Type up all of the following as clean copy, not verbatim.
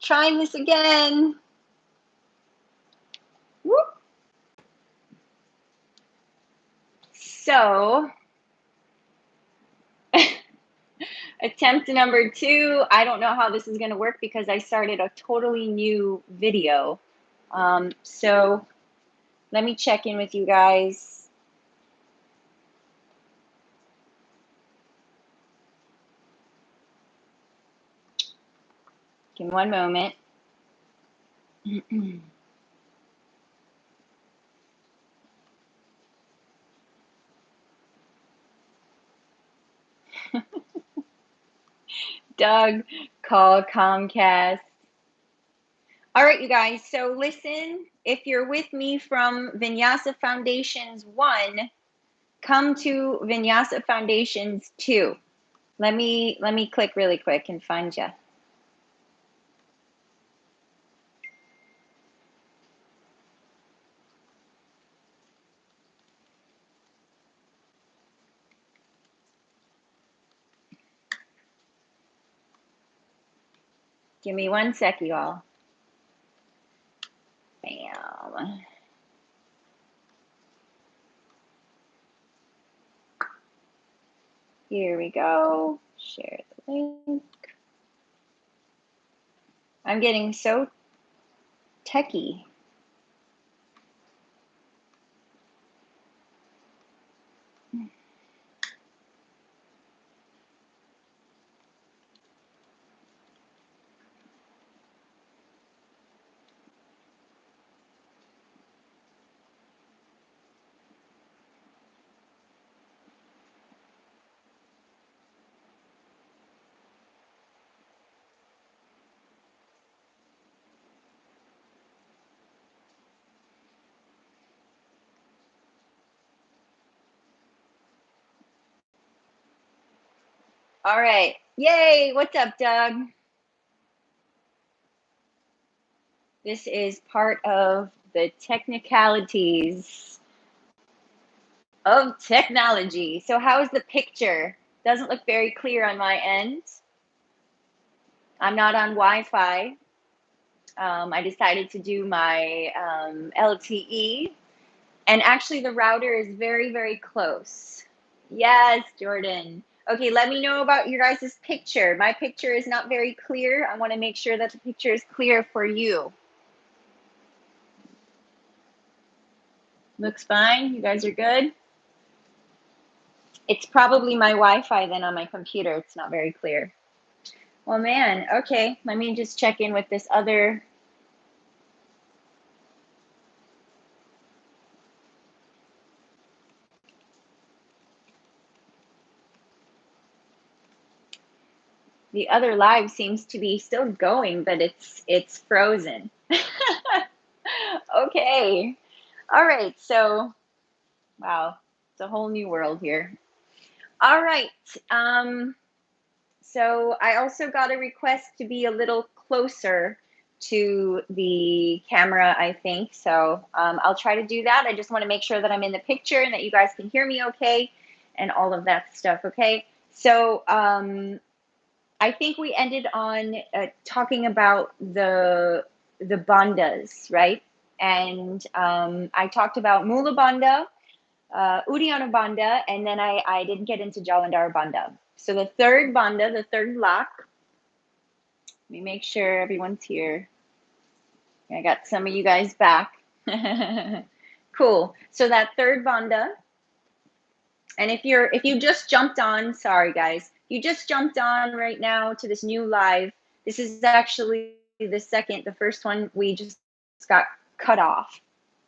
Trying this again. Whoop. So, attempt number 2. I don't know how this is going to work because I started a totally new video. So, let me check in with you guys. Give me one moment. Doug, call Comcast. All right, you guys. So listen, if you're with me from Vinyasa Foundations 1, come to Vinyasa Foundations 2. Let me click really quick and find you. Give me one sec, you all. Bam. Here we go. Share the link. I'm getting so techie. All right. Yay. What's up, Doug? This is part of the technicalities of technology. So how's the picture? Doesn't look very clear on my end. I'm not on Wi-Fi. I decided to do my LTE, and actually the router is very, very close. Yes, Jordan. Okay, let me know about your guys' picture. My picture is not very clear. I want to make sure that the picture is clear for you. Looks fine. You guys are good? It's probably my Wi-Fi then on my computer. It's not very clear. Well, man, okay. Let me just check in with this other. The other live seems to be still going, but it's frozen. Okay. All right. So, wow, it's a whole new world here. All right. So I also got a request to be a little closer to the camera, I think. So I'll try to do that. I just want to make sure that I'm in the picture and that you guys can hear me okay and all of that stuff, okay? So I think we ended on talking about the bandhas, right? And I talked about Mula Bandha, Uddiyana Bandha, and then I didn't get into Jalandhar Bandha. So the third bandha, the third lock, let me make sure everyone's here. I got some of you guys back. Cool. So that third bandha, and if you just jumped on, sorry guys, you just jumped on right now to this new live. This is actually the first one we just got cut off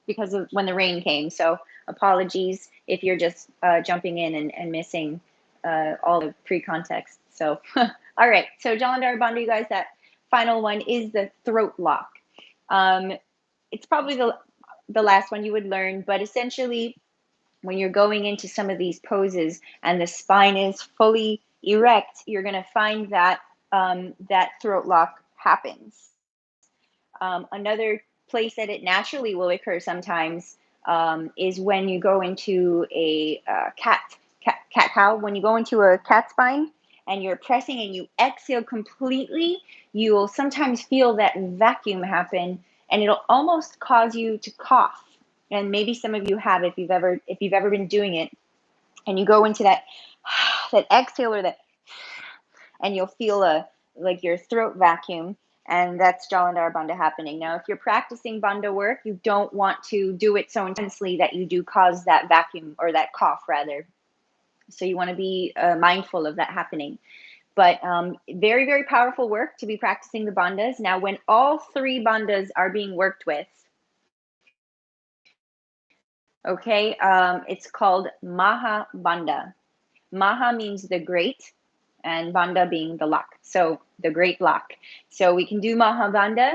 because of when the rain came. So apologies if you're just jumping in and missing all the pre-context. So, all right. So Jalandhar Bandha, you guys, that final one is the throat lock. It's probably the last one you would learn, but essentially when you're going into some of these poses and the spine is fully erect, you're going to find that that throat lock happens. Another place that it naturally will occur sometimes is when you go into a cat cow. When you go into a cat spine and you're pressing and you exhale completely, you will sometimes feel that vacuum happen, and it'll almost cause you to cough. And maybe some of you have, if you've ever been doing it, and you go into that that exhale or that, and you'll feel like your throat vacuum, and that's Jalandhara Bandha happening. Now, if you're practicing Bandha work, you don't want to do it so intensely that you do cause that vacuum, or that cough rather. So you want to be mindful of that happening. But very, very powerful work to be practicing the bandhas. Now, when all 3 bandhas are being worked with, okay, it's called Maha Bandha. Maha means the great, and Bandha being the lock. So the great lock. So we can do Maha Bandha.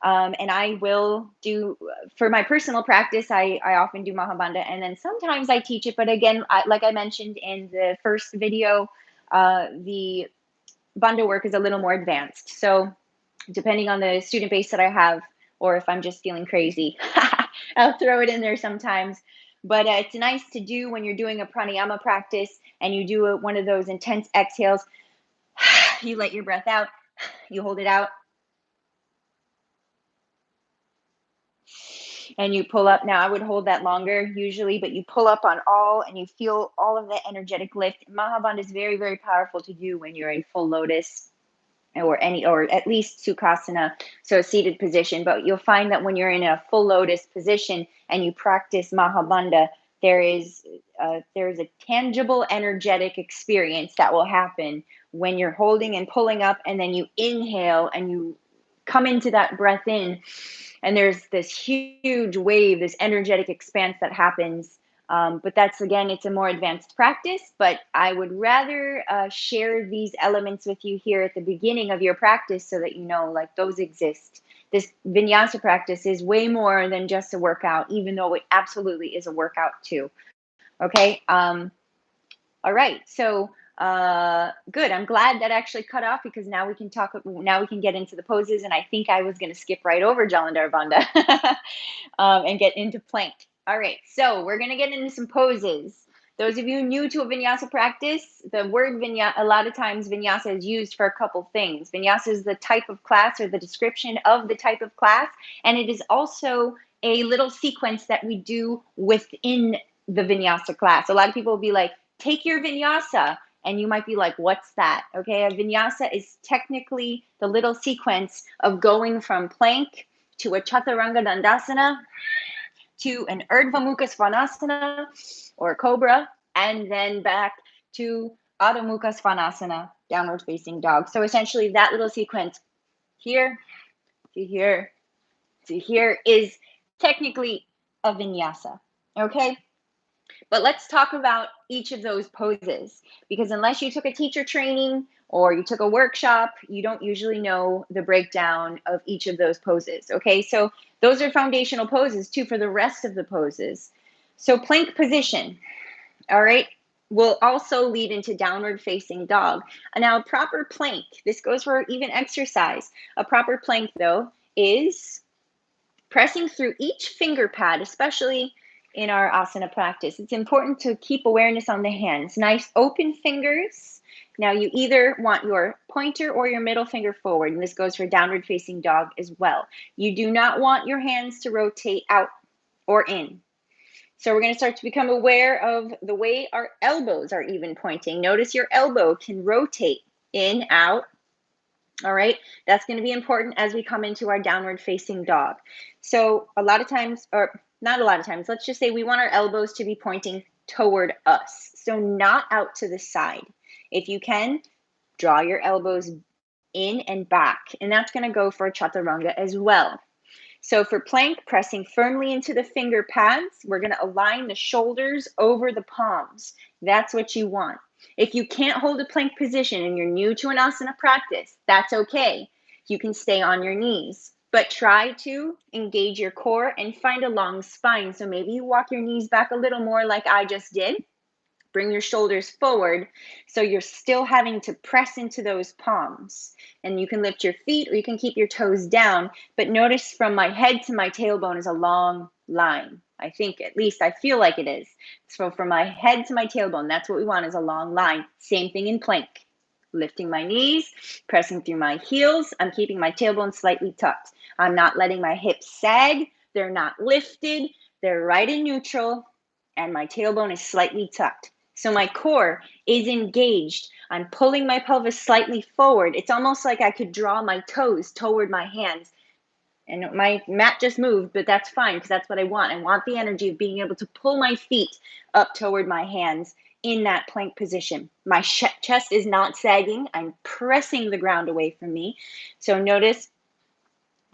And I will do, for my personal practice, I often do Maha Bandha, and then sometimes I teach it. But again, like I mentioned in the first video, the Bandha work is a little more advanced. So depending on the student base that I have, or if I'm just feeling crazy, I'll throw it in there sometimes. But it's nice to do when you're doing a pranayama practice and you do one of those intense exhales. You let your breath out, you hold it out, and you pull up. Now, I would hold that longer usually, but you pull up on all, and you feel all of the energetic lift. Mahabandha is very, very powerful to do when you're in full lotus, or at least Sukhasana, so a seated position. But you'll find that when you're in a full lotus position and you practice Mahabandha, there's a tangible energetic experience that will happen when you're holding and pulling up, and then you inhale and you come into that breath in, and there's this huge wave, this energetic expanse that happens. But that's, again, it's a more advanced practice, but I would rather share these elements with you here at the beginning of your practice so that you know, like, those exist. This Vinyasa practice is way more than just a workout, even though it absolutely is a workout too. Okay. All right. So good. I'm glad that actually cut off, because now we can get into the poses. And I think I was going to skip right over Jalandhara Bandha and get into plank. All right. So we're going to get into some poses. Those of you new to a Vinyasa practice, the word Vinyasa, a lot of times Vinyasa is used for a couple things. Vinyasa is the type of class, or the description of the type of class. And it is also a little sequence that we do within the Vinyasa class. A lot of people will be like, take your Vinyasa. And you might be like, what's that? Okay, a Vinyasa is technically the little sequence of going from plank to a Chaturanga Dandasana to an Urdhva Mukha Svanasana, or cobra, and then back to Adho Mukha Svanasana, downward facing dog. So essentially that little sequence, here to here to here, is technically a Vinyasa. Okay? But let's talk about each of those poses, because unless you took a teacher training or you took a workshop, you don't usually know the breakdown of each of those poses. Okay, so those are foundational poses too for the rest of the poses. So plank position, all right, will also lead into downward facing dog. Now, a proper plank, this goes for even exercise. A proper plank, though, is pressing through each finger pad, especially in our asana practice. It's important to keep awareness on the hands. Nice open fingers. Now, you either want your pointer or your middle finger forward, and this goes for downward facing dog as well. You do not want your hands to rotate out or in. So we're going to start to become aware of the way our elbows are even pointing. Notice your elbow can rotate in, out. All right, that's going to be important as we come into our downward facing dog. So a lot of times, or not a lot of times, let's just say we want our elbows to be pointing toward us. So not out to the side. If you can, draw your elbows in and back. And that's going to go for chaturanga as well. So for plank, pressing firmly into the finger pads, we're going to align the shoulders over the palms. That's what you want. If you can't hold a plank position and you're new to an asana practice, that's okay. You can stay on your knees, but try to engage your core and find a long spine. So maybe you walk your knees back a little more like I just did. Bring your shoulders forward so you're still having to press into those palms. And you can lift your feet or you can keep your toes down. But notice from my head to my tailbone is a long line. I think, at least I feel like it is. So from my head to my tailbone, that's what we want, is a long line. Same thing in plank. lifting my knees, pressing through my heels. I'm keeping my tailbone slightly tucked. I'm not letting my hips sag. They're not lifted. They're right in neutral, and my tailbone is slightly tucked. So my core is engaged. I'm pulling my pelvis slightly forward. It's almost like I could draw my toes toward my hands. And my mat just moved, but that's fine because that's what I want. I want the energy of being able to pull my feet up toward my hands in that plank position. My chest is not sagging. I'm pressing the ground away from me. So notice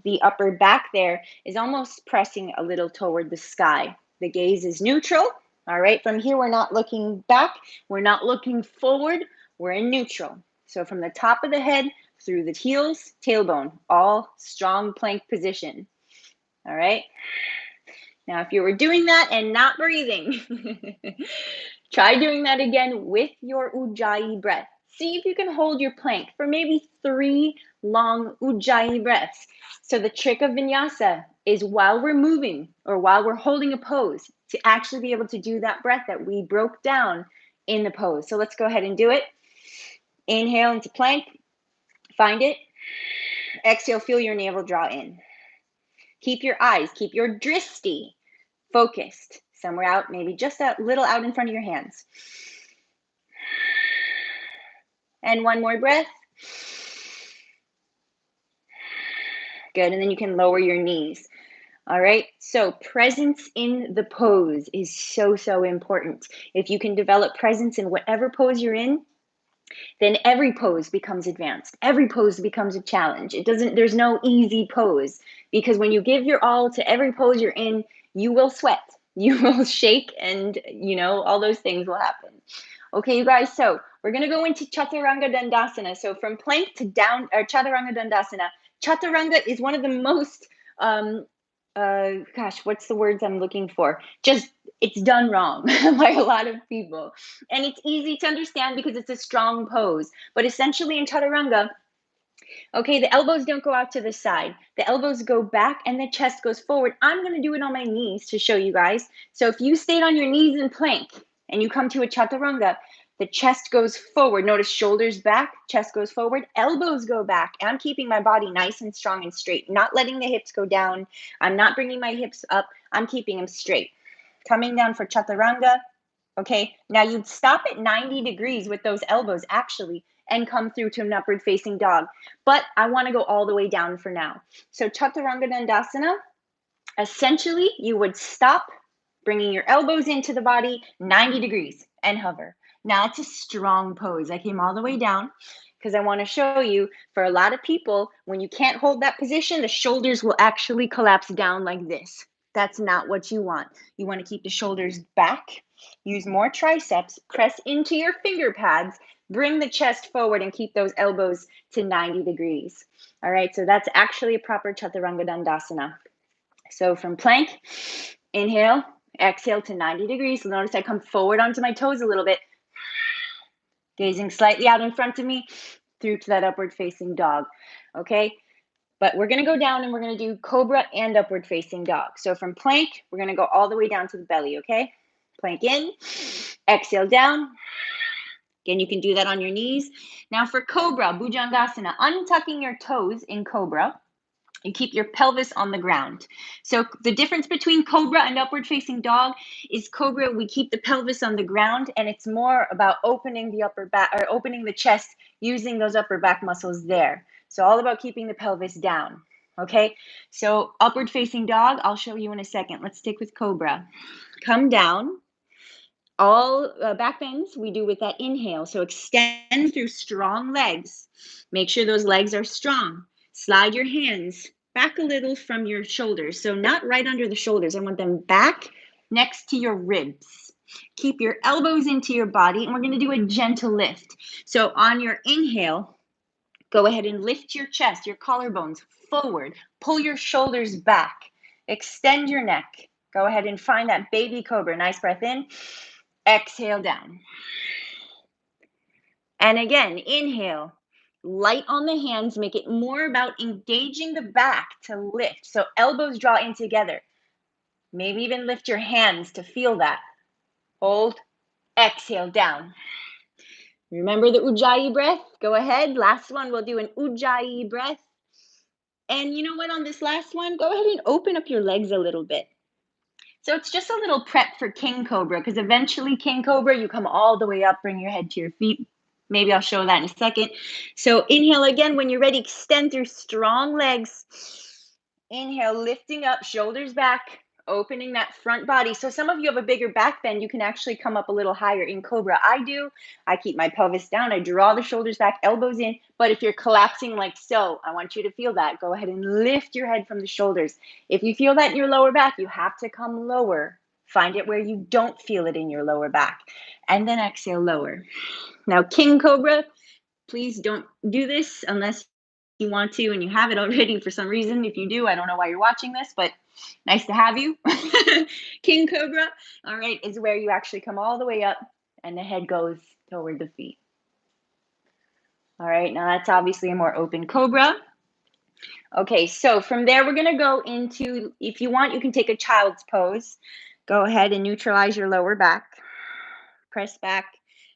the upper back there is almost pressing a little toward the sky. The gaze is neutral. All right, from here, we're not looking back. We're not looking forward. We're in neutral. So from the top of the head through the heels, tailbone, all strong plank position. All right. Now, if you were doing that and not breathing, try doing that again with your Ujjayi breath. See if you can hold your plank for maybe 3 long Ujjayi breaths. So the trick of Vinyasa is while we're moving or while we're holding a pose to actually be able to do that breath that we broke down in the pose. So let's go ahead and do it. Inhale into plank. Find it. Exhale, feel your navel draw in. Keep your eyes, keep your drishti focused somewhere out, maybe just a little out in front of your hands. And one more breath. Good, and then you can lower your knees. All right, so presence in the pose is so, so important. If you can develop presence in whatever pose you're in, then every pose becomes advanced. Every pose becomes a challenge. There's no easy pose, because when you give your all to every pose you're in, you will sweat, you will shake, and all those things will happen. Okay, you guys, so we're gonna go into Chaturanga Dandasana. So from plank to down, or Chaturanga Dandasana. Chaturanga is one of the most, what's the words I'm looking for? Just, it's done wrong by a lot of people. And it's easy to understand because it's a strong pose. But essentially in Chaturanga, okay, the elbows don't go out to the side. The elbows go back and the chest goes forward. I'm going to do it on my knees to show you guys. So if you stayed on your knees in plank and you come to a Chaturanga, the chest goes forward. Notice shoulders back, chest goes forward, elbows go back. And I'm keeping my body nice and strong and straight, not letting the hips go down. I'm not bringing my hips up. I'm keeping them straight. Coming down for Chaturanga. Okay, now you'd stop at 90 degrees with those elbows actually and come through to an upward facing dog. But I want to go all the way down for now. So Chaturanga Dandasana, essentially you would stop, bringing your elbows into the body, 90 degrees, and hover. Now it's a strong pose. I came all the way down because I want to show you, for a lot of people, when you can't hold that position, the shoulders will actually collapse down like this. That's not what you want. You want to keep the shoulders back, use more triceps, press into your finger pads, bring the chest forward, and keep those elbows to 90 degrees. All right, so that's actually a proper Chaturanga Dandasana. So from plank, inhale, exhale to 90 degrees. So notice I come forward onto my toes a little bit, gazing slightly out in front of me through to that upward facing dog. Okay, but we're going to go down and we're going to do cobra and upward facing dog. So from plank, we're going to go all the way down to the belly. Okay, plank in, exhale down. Again, you can do that on your knees. Now for cobra, bhujangasana, untucking your toes in cobra. You keep your pelvis on the ground. So the difference between cobra and upward facing dog is cobra, we keep the pelvis on the ground, and it's more about opening the upper back, or opening the chest, using those upper back muscles there. So all about keeping the pelvis down. Okay, so upward facing dog, I'll show you in a second. Let's stick with cobra. Come down. All back bends we do with that inhale. So extend through strong legs. Make sure those legs are strong. Slide your hands back a little from your shoulders. So not right under the shoulders. I want them back next to your ribs. Keep your elbows into your body, and we're going to do a gentle lift. So on your inhale, go ahead and lift your chest, your collarbones forward. Pull your shoulders back. Extend your neck. Go ahead and find that baby cobra. Nice breath in. Exhale down. And again, inhale. Light on the hands. Make it more about engaging the back to lift. So elbows draw in together. Maybe even lift your hands to feel that. Hold. Exhale down. Remember the Ujjayi breath? Go ahead. Last one, we'll do an Ujjayi breath. And you know what, on this last one, go ahead and open up your legs a little bit. So it's just a little prep for King Cobra, because eventually King Cobra, you come all the way up, bring your head to your feet. Maybe I'll show that in a second. So inhale again. When you're ready, extend through strong legs. Inhale, lifting up, shoulders back, opening that front body. So some of you have a bigger back bend. You can actually come up a little higher in Cobra. I do. I keep my pelvis down. I draw the shoulders back, elbows in. But if you're collapsing like so, I want you to feel that. Go ahead and lift your head from the shoulders. If you feel that in your lower back, you have to come lower. Find it where you don't feel it in your lower back. And then exhale, lower. Now, King Cobra, please don't do this unless you want to and you have it already for some reason. If you do, I don't know why you're watching this, but nice to have you. King Cobra, all right, is where you actually come all the way up and the head goes toward the feet. All right, now that's obviously a more open Cobra. Okay, so from there, we're going to go into, if you want, you can take a child's pose. Go ahead and neutralize your lower back. Press back.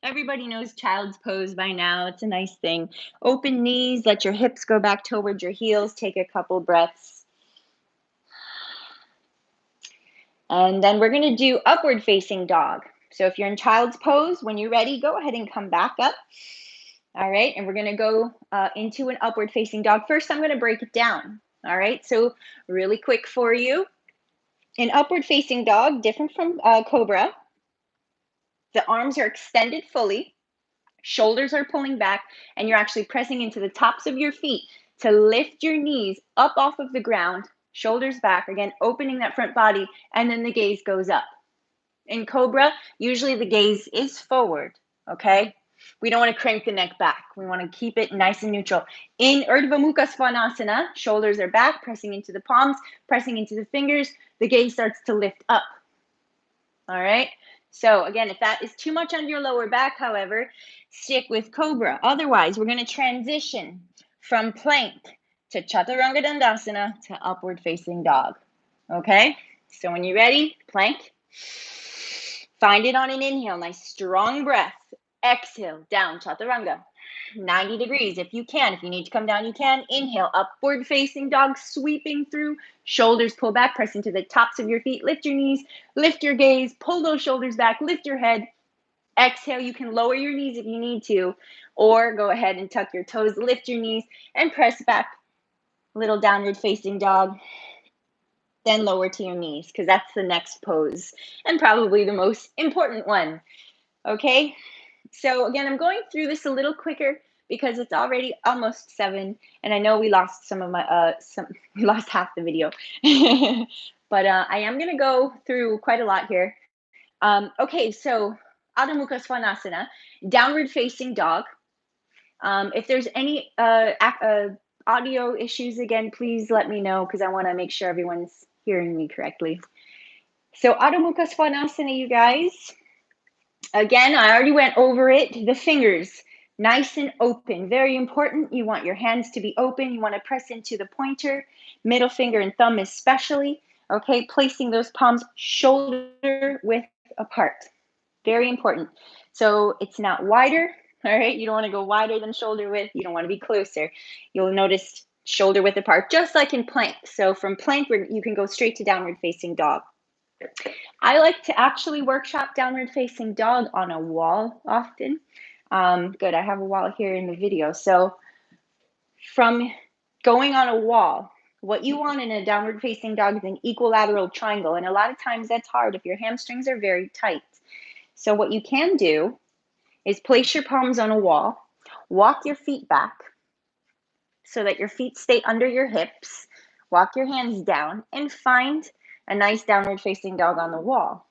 Everybody knows child's pose by now. It's a nice thing. Open knees, let your hips go back towards your heels. Take a couple breaths. And then we're going to do upward facing dog. So if you're in child's pose, when you're ready, go ahead and come back up. All right, and we're going to go into an upward facing dog. First, I'm going to break it down. All right, so really quick for you. In upward facing dog, different from Cobra, the arms are extended fully. Shoulders are pulling back, and you're actually pressing into the tops of your feet to lift your knees up off of the ground, shoulders back, again, opening that front body, and then the gaze goes up. In Cobra, usually the gaze is forward, okay? We don't want to crank the neck back. We want to keep it nice and neutral. In Urdhva Mukha Svanasana, shoulders are back, pressing into the palms, pressing into the fingers. The gaze starts to lift up, all right? So again, if that is too much on your lower back, however, stick with Cobra. Otherwise, we're going to transition from plank to Chaturanga Dandasana to upward facing dog. Okay? So when you're ready, plank. Find it on an inhale, nice strong breath. Exhale, down, Chaturanga. 90 degrees if you can. If you need to come down, you can. Inhale, upward facing dog, sweeping through. Shoulders pull back, press into the tops of your feet. Lift your knees, lift your gaze, pull those shoulders back, lift your head. Exhale, you can lower your knees if you need to, or go ahead and tuck your toes, lift your knees, and press back. Little downward facing dog. Then lower to your knees, because that's the next pose, and probably the most important one. Okay? So again, I'm going through this a little quicker because it's already almost 7, and I know we lost some of my we lost half the video, but I am going to go through quite a lot here. Okay, so Adho Mukha Svanasana, downward facing dog. If there's any audio issues, again, please let me know because I want to make sure everyone's hearing me correctly. So Adho Mukha Svanasana, you guys. Again, I already went over it. The fingers, nice and open. Very important. You want your hands to be open. You want to press into the pointer, middle finger and thumb especially. Okay, placing those palms shoulder width apart. Very important. So it's not wider. All right, you don't want to go wider than shoulder width. You don't want to be closer. You'll notice shoulder width apart, just like in plank. So from plank, you can go straight to downward facing dog. I like to actually workshop downward facing dog on a wall often. Good, I have a wall here in the video. So from going on a wall, what you want in a downward facing dog is an equilateral triangle. And a lot of times that's hard if your hamstrings are very tight. So what you can do is place your palms on a wall, walk your feet back so that your feet stay under your hips, walk your hands down, and find a nice downward facing dog on the wall.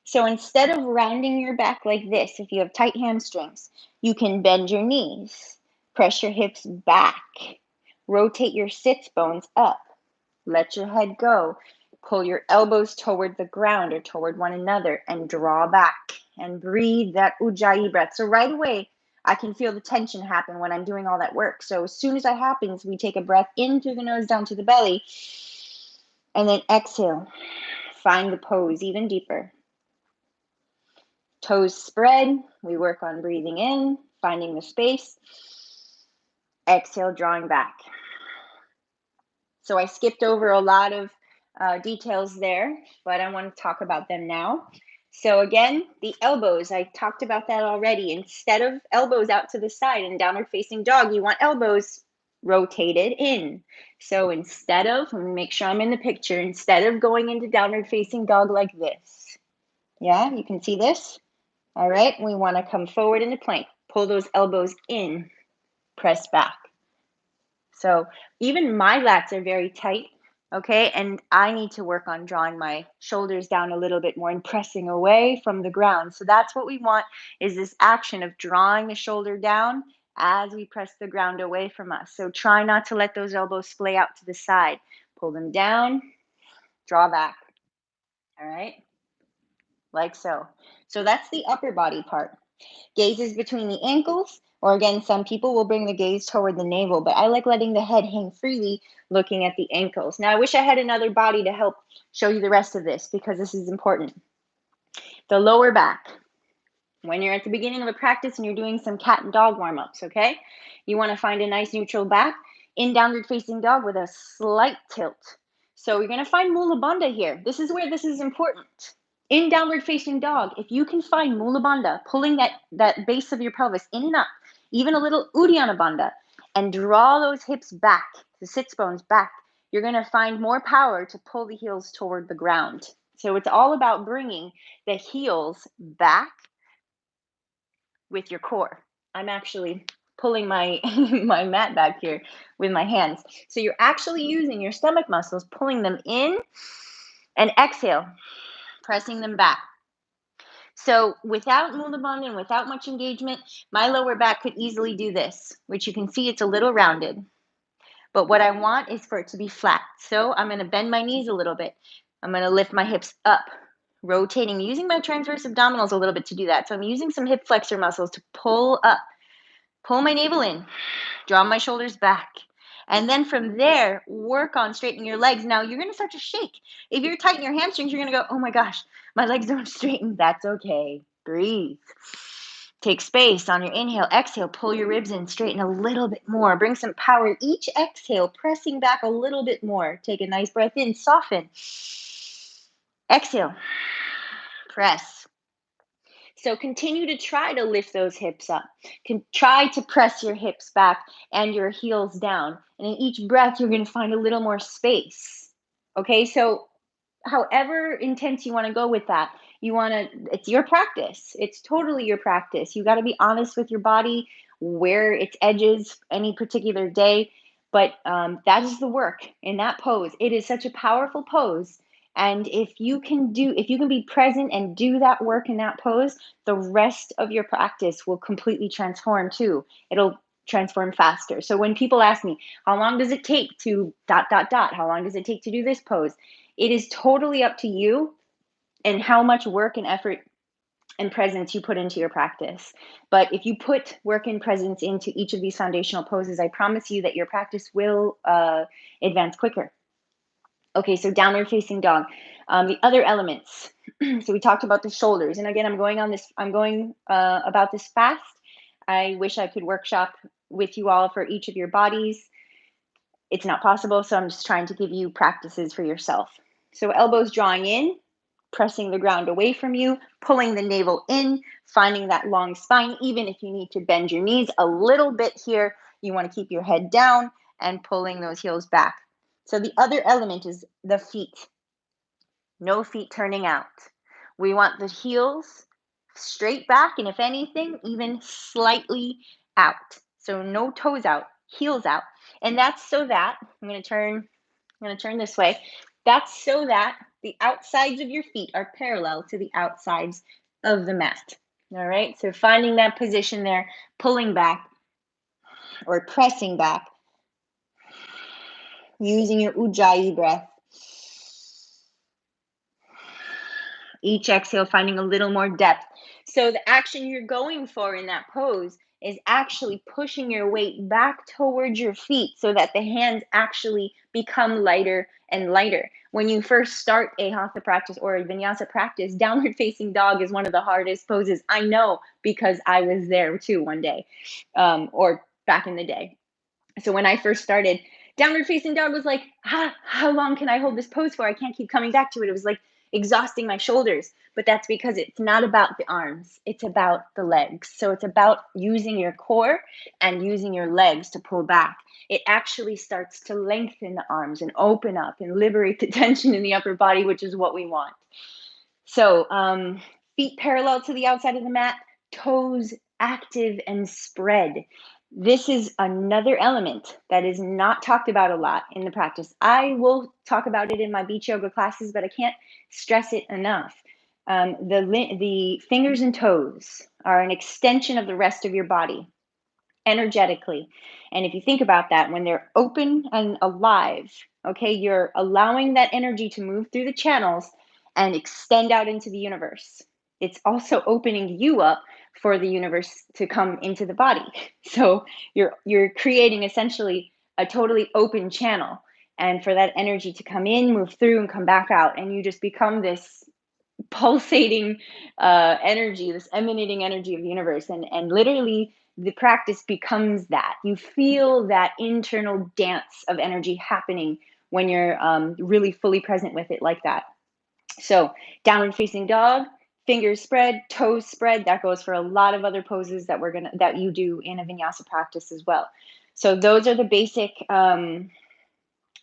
So instead of rounding your back like this, if you have tight hamstrings, you can bend your knees, press your hips back, rotate your sits bones up, let your head go, pull your elbows toward the ground or toward one another, and draw back and breathe that Ujjayi breath. So right away, I can feel the tension happen when I'm doing all that work. So as soon as that happens, we take a breath in through the nose, down to the belly, and then exhale. Find the pose even deeper. Toes spread. We work on breathing in. finding the space. Exhale, drawing back. So I skipped over a lot of details there, but I want to talk about them now. So again, the elbows, I talked about that already. Instead of elbows out to the side in downward facing dog, you want elbows rotated in. So instead of, let me make sure I'm in the picture, instead of going into downward facing dog like this, yeah, you can see this? All right, we want to come forward into plank. Pull those elbows in, press back. So even my lats are very tight, okay? And I need to work on drawing my shoulders down a little bit more and pressing away from the ground. So that's what we want, is this action of drawing the shoulder down as we press the ground away from us. So try not to let those elbows splay out to the side. Pull them down, draw back. All right? Like so. So that's the upper body part. Gaze is between the ankles, or again, some people will bring the gaze toward the navel, but I like letting the head hang freely looking at the ankles. Now, I wish I had another body to help show you the rest of this because this is important. The lower back. When you're at the beginning of a practice and you're doing some cat and dog warm-ups, okay? You want to find a nice neutral back in downward facing dog with a slight tilt. So you're going to find Mula Bandha here. This is where this is important. In downward facing dog, if you can find Mula Bandha, pulling that base of your pelvis in and up, even a little Uddiyana Bandha, and draw those hips back, the sits bones back, you're going to find more power to pull the heels toward the ground. So it's all about bringing the heels back with your core. I'm actually pulling my my mat back here with my hands. So you're actually using your stomach muscles, pulling them in, and exhale, pressing them back. So without Mula Bandha and without much engagement, my lower back could easily do this, which you can see it's a little rounded. But what I want is for it to be flat. So I'm going to bend my knees a little bit. I'm going to lift my hips up, rotating, using my transverse abdominals a little bit to do that. So I'm using some hip flexor muscles to pull up, pull my navel in, draw my shoulders back. And then from there, work on straightening your legs. Now, you're going to start to shake. If you're tight in your hamstrings, you're going to go, oh my gosh, my legs don't straighten. That's okay. Breathe. Take space on your inhale. Exhale, pull your ribs in, straighten a little bit more. Bring some power. Each exhale, pressing back a little bit more. Take a nice breath in, soften. Exhale, press. So continue to try to lift those hips up. Try to press your hips back and your heels down. And in each breath, you're going to find a little more space. Okay, so however intense you want to go with that, it's your practice. It's totally your practice. You got to be honest with your body, where its edges any particular day. But that is the work in that pose. It is such a powerful pose. And if you can be present and do that work in that pose, the rest of your practice will completely transform too. It'll transform faster. So when people ask me, how long does it take to ... How long does it take to do this pose? It is totally up to you and how much work and effort and presence you put into your practice. But if you put work and presence into each of these foundational poses, I promise you that your practice will advance quicker. Okay, so downward facing dog. The other elements. So we talked about the shoulders, and again, I'm going about this fast. I wish I could workshop with you all for each of your bodies. It's not possible, so I'm just trying to give you practices for yourself. So elbows drawing in, pressing the ground away from you, pulling the navel in, finding that long spine. Even if you need to bend your knees a little bit here, you want to keep your head down and pulling those heels back. So the other element is the feet. No feet turning out. We want the heels straight back, and if anything, even slightly out. So no toes out, heels out. And that's so that, I'm going to turn this way. That's so that the outsides of your feet are parallel to the outsides of the mat. All right, so finding that position there, pulling back or pressing back, using your Ujjayi breath. Each exhale, finding a little more depth. So the action you're going for in that pose is actually pushing your weight back towards your feet so that the hands actually become lighter and lighter. When you first start a hatha practice or a vinyasa practice, downward facing dog is one of the hardest poses. I know because I was there too one day, or back in the day. So when I first started, downward facing dog was like, how long can I hold this pose for? I can't keep coming back to it. It was like exhausting my shoulders. But that's because it's not about the arms, it's about the legs. So it's about using your core and using your legs to pull back. It actually starts to lengthen the arms and open up and liberate the tension in the upper body, which is what we want. So feet parallel to the outside of the mat, toes active and spread. This is another element that is not talked about a lot in the practice. I will talk about it in my beach yoga classes, but I can't stress it enough. The fingers and toes are an extension of the rest of your body energetically. And if you think about that, when they're open and alive, okay, you're allowing that energy to move through the channels and extend out into the universe. It's also opening you up for the universe to come into the body. So you're creating essentially a totally open channel, and for that energy to come in, move through, and come back out, and you just become this pulsating energy, this emanating energy of the universe, and literally the practice becomes that. You feel that internal dance of energy happening when you're really fully present with it like that. So downward facing dog, fingers spread, toes spread. That goes for a lot of other poses that you do in a vinyasa practice as well. So those are the basic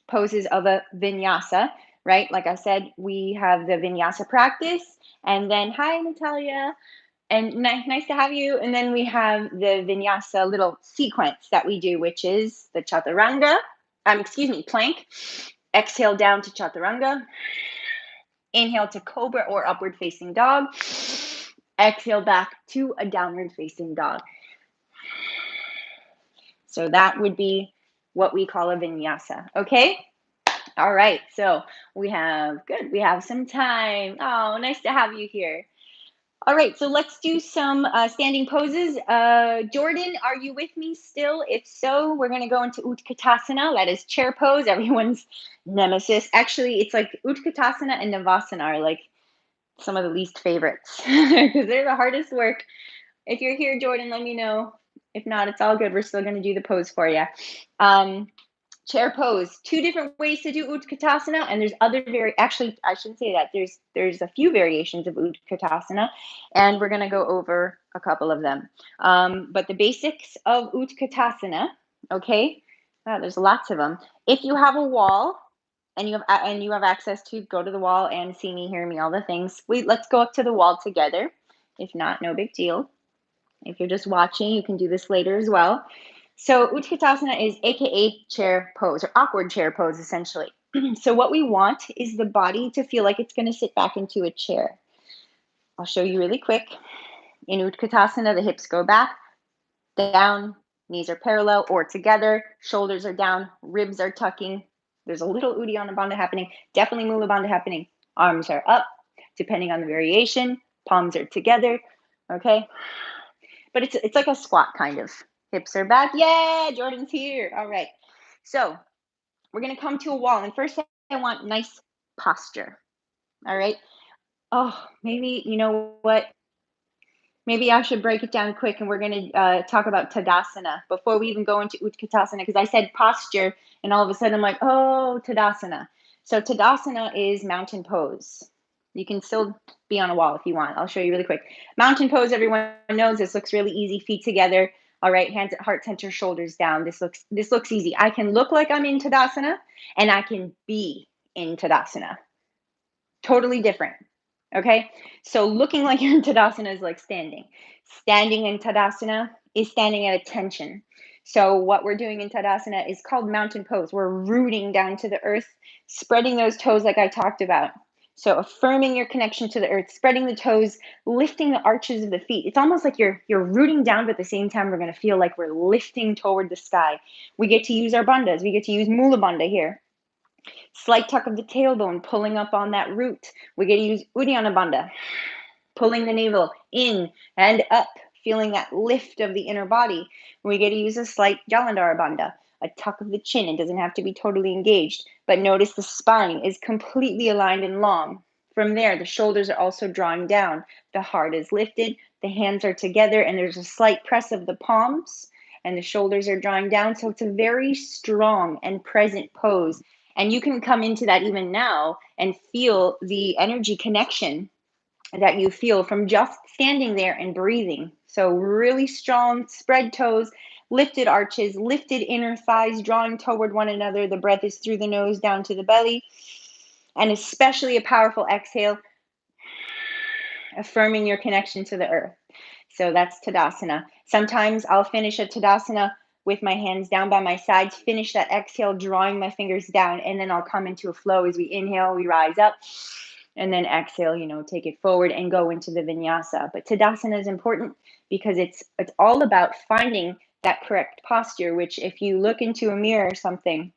poses of a vinyasa, right? Like I said, we have the vinyasa practice, and then hi Natalia, and nice to have you. And then we have the vinyasa little sequence that we do, which is the chaturanga, plank. Exhale down to chaturanga. Inhale to cobra or upward facing dog. Exhale back to a downward facing dog. So that would be what we call a vinyasa, okay? All right, so we have some time. Oh, nice to have you here. All right, so let's do some standing poses. Jordan, are you with me still? If so, we're going to go into Utkatasana. That is chair pose, everyone's nemesis. Actually, it's like Utkatasana and Navasana are like some of the least favorites because they're the hardest work. If you're here, Jordan, let me know. If not, it's all good. We're still going to do the pose for you. Chair pose, 2 different ways to do Utkatasana, and there's actually, I shouldn't say that. There's a few variations of Utkatasana, and we're going to go over a couple of them. But the basics of Utkatasana, okay? There's lots of them. If you have a wall and you have access to go to the wall and see me, hear me, all the things, let's go up to the wall together. If not, no big deal. If you're just watching, you can do this later as well. So Utkatasana is AKA chair pose or awkward chair pose, essentially. So what we want is the body to feel like it's going to sit back into a chair. I'll show you really quick. In Utkatasana, the hips go back, down, knees are parallel or together, shoulders are down, ribs are tucking. There's a little Uddiyana Bandha happening, definitely Mula Bandha happening. Arms are up, depending on the variation. Palms are together, okay? But it's like a squat kind of. Hips are back. Yeah, Jordan's here. All right. So we're going to come to a wall. And first I want nice posture. All right. Oh, maybe, you know what? Maybe I should break it down quick, and we're going to talk about Tadasana before we even go into Utkatasana, because I said posture, and all of a sudden I'm like, oh, Tadasana. So Tadasana is mountain pose. You can still be on a wall if you want. I'll show you really quick. Mountain pose, everyone knows this looks really easy. Feet together. All right, hands at heart center, shoulders down. This looks easy. I can look like I'm in Tadasana, and I can be in Tadasana. Totally different. Okay, so looking like you're in Tadasana is like standing. Standing in Tadasana is standing at attention. So what we're doing in Tadasana is called mountain pose. We're rooting down to the earth, spreading those toes like I talked about. So affirming your connection to the earth, spreading the toes, lifting the arches of the feet. It's almost like you're rooting down, but at the same time, we're going to feel like we're lifting toward the sky. We get to use our bandhas. We get to use Mula Bandha here. Slight tuck of the tailbone, pulling up on that root. We get to use Uddiyana Bandha, pulling the navel in and up feeling that lift of the inner body. We get to use a slight Jalandhara Bandha, a tuck of the chin. It doesn't have to be totally engaged, but notice the spine is completely aligned and long. From there, the shoulders are also drawing down. The heart is lifted, the hands are together, and there's a slight press of the palms, and the shoulders are drawing down. So it's a very strong and present pose. And you can come into that even now and feel the energy connection that you feel from just standing there and breathing. So really strong, spread toes, lifted arches, lifted inner thighs, drawing toward one another. The breath is through the nose down to the belly. And especially a powerful exhale, affirming your connection to the earth. So that's Tadasana. Sometimes I'll finish a Tadasana with my hands down by my sides, finish that exhale, drawing my fingers down, and then I'll come into a flow. As we inhale, we rise up, and then exhale, take it forward and go into the Vinyasa. But Tadasana is important because it's all about finding that correct posture, which if you look into a mirror or something,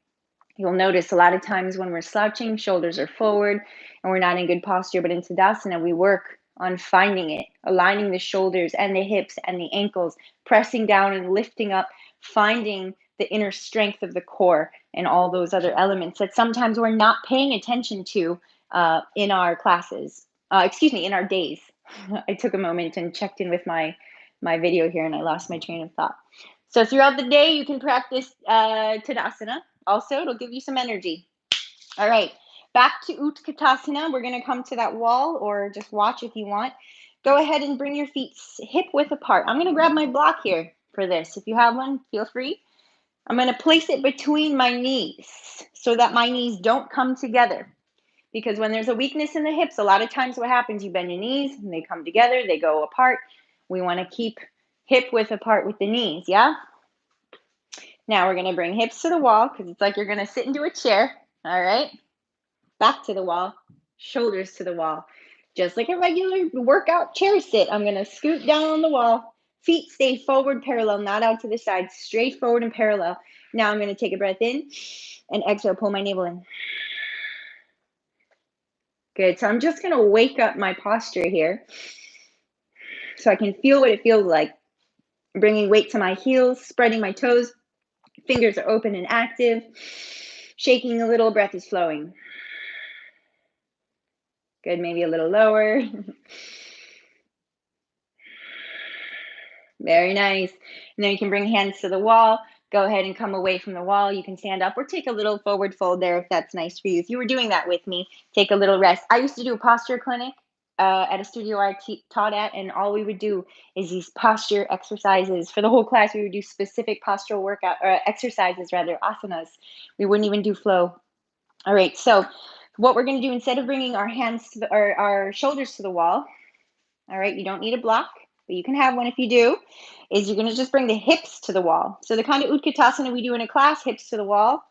you'll notice a lot of times when we're slouching, shoulders are forward and we're not in good posture. But in Tadasana, we work on finding it, aligning the shoulders and the hips and the ankles, pressing down and lifting up, finding the inner strength of the core and all those other elements that sometimes we're not paying attention to in our classes, in our days. I took a moment and checked in with my video here and I lost my train of thought. So throughout the day, you can practice Tadasana. Also, it'll give you some energy. All right, back to Utkatasana. We're going to come to that wall, or just watch if you want. Go ahead and bring your feet hip width apart. I'm going to grab my block here for this. If you have one, feel free. I'm going to place it between my knees so that my knees don't come together. Because when there's a weakness in the hips, a lot of times what happens, you bend your knees and they come together, they go apart. We want to keep hip width apart with the knees, yeah? Now we're going to bring hips to the wall because it's like you're going to sit into a chair, all right? Back to the wall, shoulders to the wall. Just like a regular workout chair sit, I'm going to scoot down on the wall. Feet stay forward, parallel, not out to the side, straight forward and parallel. Now I'm going to take a breath in and exhale, pull my navel in. Good. So I'm just going to wake up my posture here so I can feel what it feels like. Bringing weight to my heels, spreading my toes. Fingers are open and active. Shaking a little, breath is flowing. Good, maybe a little lower. Very nice. And then you can bring hands to the wall. Go ahead and come away from the wall. You can stand up or take a little forward fold there if that's nice for you. If you were doing that with me, take a little rest. I used to do a posture clinic at a studio I taught at, and all we would do is these posture exercises. For the whole class, we would do specific postural workout or exercises, rather, asanas. We wouldn't even do flow. All right, so what we're going to do, instead of bringing our hands to our shoulders to the wall, all right, you don't need a block, but you can have one if you do, is you're going to just bring the hips to the wall. So the kind of Utkatasana we do in a class, hips to the wall,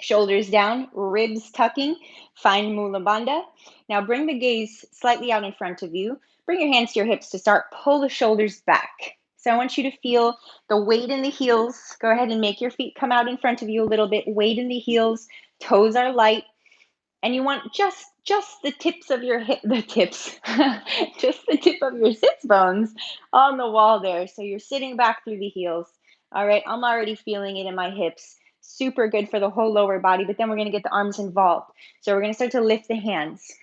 shoulders down, ribs tucking, find Mula Bandha. Now bring the gaze slightly out in front of you. Bring your hands to your hips to start. Pull the shoulders back. So I want you to feel the weight in the heels. Go ahead and make your feet come out in front of you a little bit. Weight in the heels. Toes are light. And you want just the tips of your just the tip of your sits bones on the wall there. So you're sitting back through the heels. All right, I'm already feeling it in my hips. Super good for the whole lower body, but then we're going to get the arms involved. So we're going to start to lift the hands.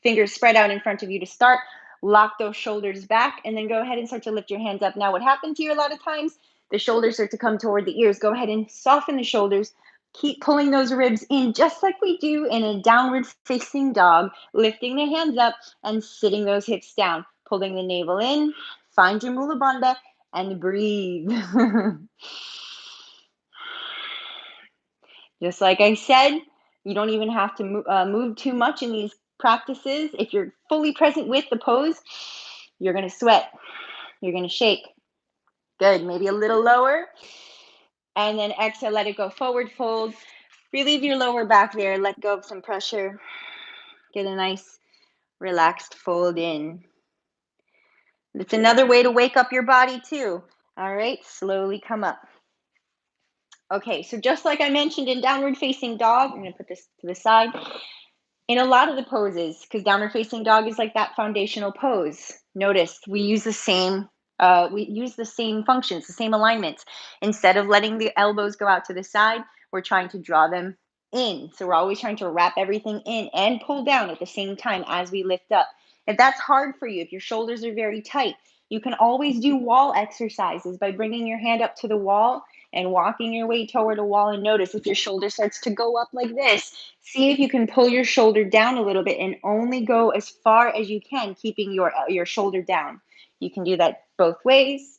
Fingers spread out in front of you to start. Lock those shoulders back, and then go ahead and start to lift your hands up. Now, what happens here a lot of times, the shoulders start to come toward the ears. Go ahead and soften the shoulders. Keep pulling those ribs in just like we do in a downward facing dog, lifting the hands up and sitting those hips down, pulling the navel in, find your Mula Bandha, and breathe. Just like I said, you don't even have to move too much in these practices. If you're fully present with the pose, you're going to sweat. You're going to shake. Good. Maybe a little lower. And then exhale, let it go. Forward fold. Relieve your lower back there. Let go of some pressure. Get a nice relaxed fold in. It's another way to wake up your body too. All right, slowly come up. Okay, so just like I mentioned in downward facing dog, I'm going to put this to the side. In a lot of the poses, because downward facing dog is like that foundational pose, notice we use the same we use the same functions, the same alignments. Instead of letting the elbows go out to the side, we're trying to draw them in. So we're always trying to wrap everything in and pull down at the same time as we lift up. If that's hard for you, if your shoulders are very tight, you can always do wall exercises by bringing your hand up to the wall and walking your way toward a wall. And notice if your shoulder starts to go up like this, see if you can pull your shoulder down a little bit and only go as far as you can, keeping your shoulder down. You can do that both ways.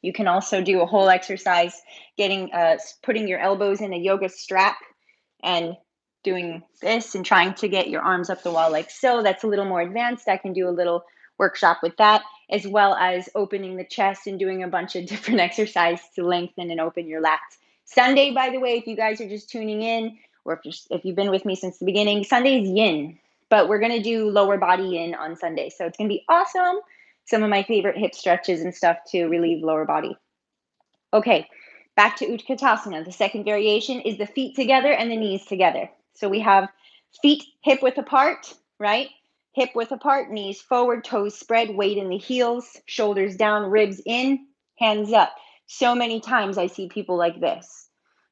You can also do a whole exercise putting your elbows in a yoga strap and doing this and trying to get your arms up the wall like so. That's a little more advanced. I can do a little workshop with that, as well as opening the chest and doing a bunch of different exercises to lengthen and open your lats. Sunday, by the way, if you guys are just tuning in, or if you've been with me since the beginning, Sunday is yin, but we're going to do lower body yin on Sunday. So it's going to be awesome. Some of my favorite hip stretches and stuff to relieve lower body. Okay, back to Utkatasana. The second variation is the feet together and the knees together. So we have feet hip width apart, right? Hip width apart, knees forward, toes spread, weight in the heels, shoulders down, ribs in, hands up. So many times I see people like this.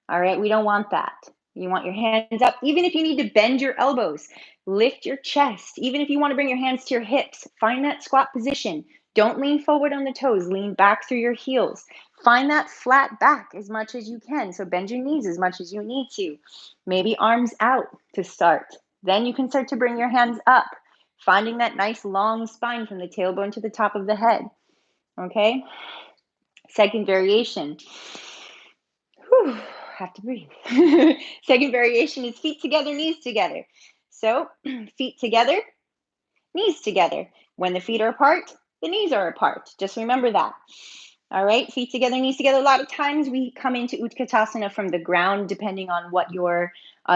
All right, we don't want that. You want your hands up. Even if you need to bend your elbows, lift your chest. Even if you want to bring your hands to your hips, find that squat position. Don't lean forward on the toes, lean back through your heels. Find that flat back as much as you can. So bend your knees as much as you need to. Maybe arms out to start. Then you can start to bring your hands up, finding that nice long spine from the tailbone to the top of the head. Okay? Second variation. Whew, have to breathe. Second variation is feet together, knees together. So feet together, knees together. When the feet are apart, the knees are apart. Just remember that. All right, feet together, knees together. A lot of times we come into Utkatasana from the ground, depending on what your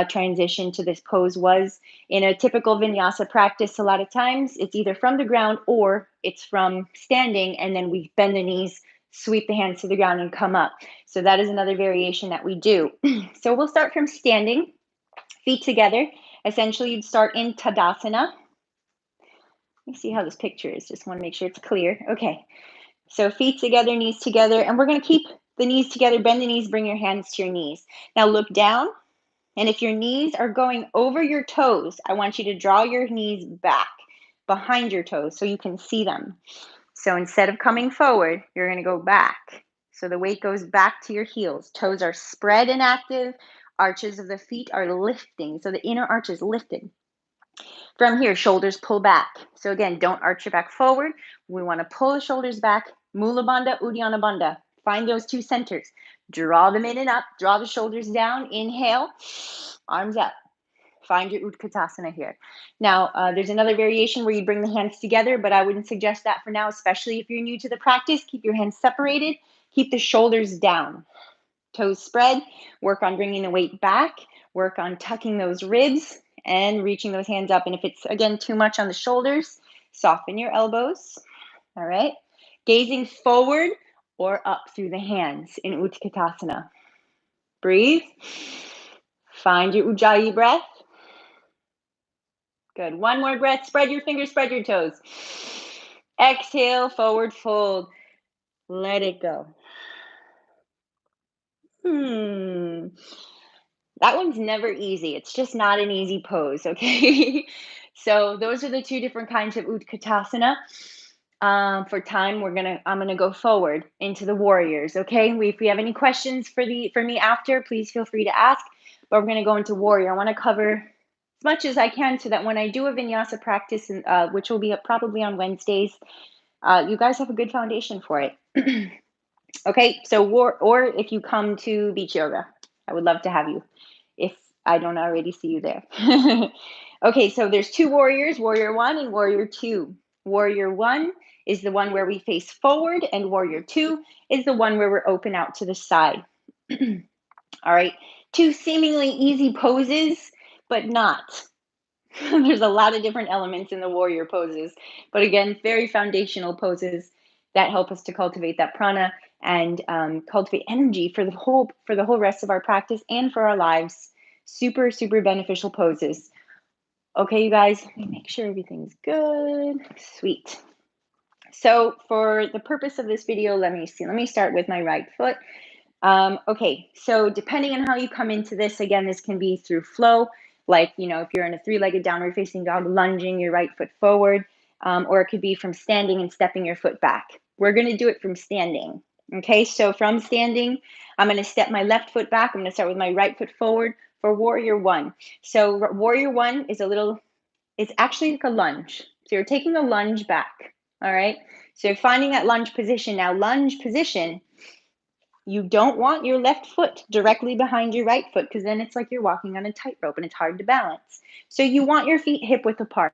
transition to this pose was. In a typical Vinyasa practice, a lot of times it's either from the ground or it's from standing, and then we bend the knees, sweep the hands to the ground, and come up. So that is another variation that we do. So we'll start from standing, feet together. Essentially, you'd start in Tadasana. Let me see how this picture is. Just want to make sure it's clear. Okay. So feet together, knees together, and we're going to keep the knees together, bend the knees, bring your hands to your knees. Now look down, and if your knees are going over your toes, I want you to draw your knees back behind your toes so you can see them. So instead of coming forward, you're going to go back. So the weight goes back to your heels. Toes are spread and active. Arches of the feet are lifting. So the inner arch is lifted. From here, shoulders pull back. So again, don't arch your back forward. We want to pull the shoulders back. Mula Bandha, Uddiyana Bandha. Find those two centers. Draw them in and up. Draw the shoulders down. Inhale. Arms up. Find your Utkatasana here. Now, there's another variation where you bring the hands together, but I wouldn't suggest that for now, especially if you're new to the practice. Keep your hands separated. Keep the shoulders down. Toes spread. Work on bringing the weight back. Work on tucking those ribs and reaching those hands up. And if it's, again, too much on the shoulders, soften your elbows. All right. Gazing forward or up through the hands in Utkatasana. Breathe. Find your Ujjayi breath. Good. One more breath. Spread your fingers, spread your toes. Exhale, forward fold. Let it go. That one's never easy. It's just not an easy pose, okay? So those are the two different kinds of Utkatasana. For time, I'm gonna go forward into the warriors, okay? If we have any questions for me after, please feel free to ask. But we're gonna go into warrior. I want to cover as much as I can so that when I do a vinyasa practice, which will be probably on Wednesdays, you guys have a good foundation for it. Okay, so or if you come to beach yoga, I would love to have you if I don't already see you there. Okay, so there's two warriors, warrior 1 and warrior 2. Warrior 1 is the one where we face forward, and warrior 2 is the one where we're open out to the side. All right, two seemingly easy poses, but not. There's a lot of different elements in the warrior poses, but again, very foundational poses that help us to cultivate that prana and cultivate energy for the whole rest of our practice and for our lives. Super, super beneficial poses. Okay, you guys, let me make sure everything's good. Sweet. So for the purpose of this video, let me start with my right foot. Okay, so depending on how you come into this, again, this can be through flow, like, if you're in a three-legged downward facing dog, lunging your right foot forward, or it could be from standing and stepping your foot back. We're going to do it from standing. Okay, so from standing, I'm going to step my left foot back. I'm going to start with my right foot forward for warrior one. So warrior one is it's actually like a lunge. So you're taking a lunge back. All right, so you're finding that lunge position. Now, lunge position, you don't want your left foot directly behind your right foot, because then it's like you're walking on a tightrope and it's hard to balance. So you want your feet hip width apart.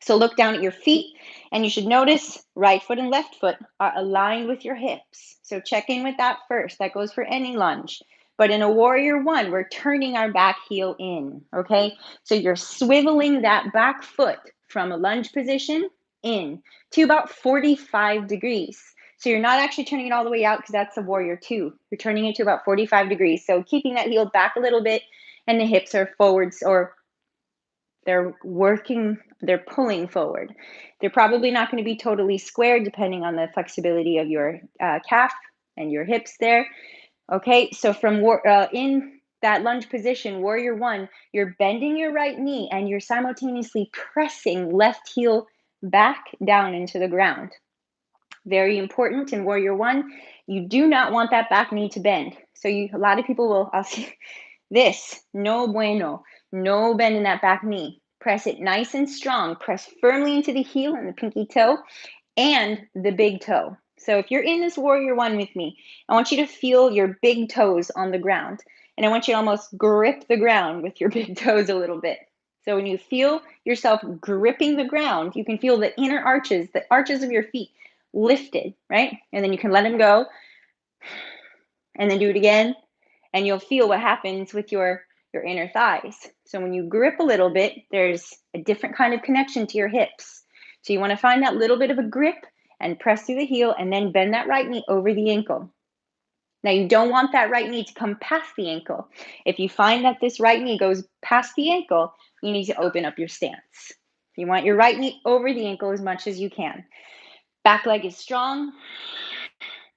So look down at your feet, and you should notice right foot and left foot are aligned with your hips. So check in with that first. That goes for any lunge. But in a warrior one, we're turning our back heel in, okay? So you're swiveling that back foot from a lunge position in to about 45 degrees. So you're not actually turning it all the way out, because that's a warrior two. You're turning it to about 45 degrees. So keeping that heel back a little bit, and the hips are forwards, or they're pulling forward. They're probably not going to be totally square, depending on the flexibility of your calf and your hips there. Okay, so from in that lunge position, warrior one, you're bending your right knee and you're simultaneously pressing left heel back down into the ground. Very important in warrior one, you do not want that back knee to bend. So a lot of people will, I'll see this, no bueno, no bend in that back knee. Press it nice and strong. Press firmly into the heel and the pinky toe and the big toe. So if you're in this warrior one with me, I want you to feel your big toes on the ground. And I want you to almost grip the ground with your big toes a little bit. So when you feel yourself gripping the ground, you can feel the inner arches, the arches of your feet lifted, right? And then you can let them go, and then do it again, and you'll feel what happens with your inner thighs. So when you grip a little bit, there's a different kind of connection to your hips. So you want to find that little bit of a grip and press through the heel, and then bend that right knee over the ankle. Now, you don't want that right knee to come past the ankle. If you find that this right knee goes past the ankle, you need to open up your stance. You want your right knee over the ankle as much as you can. Back leg is strong.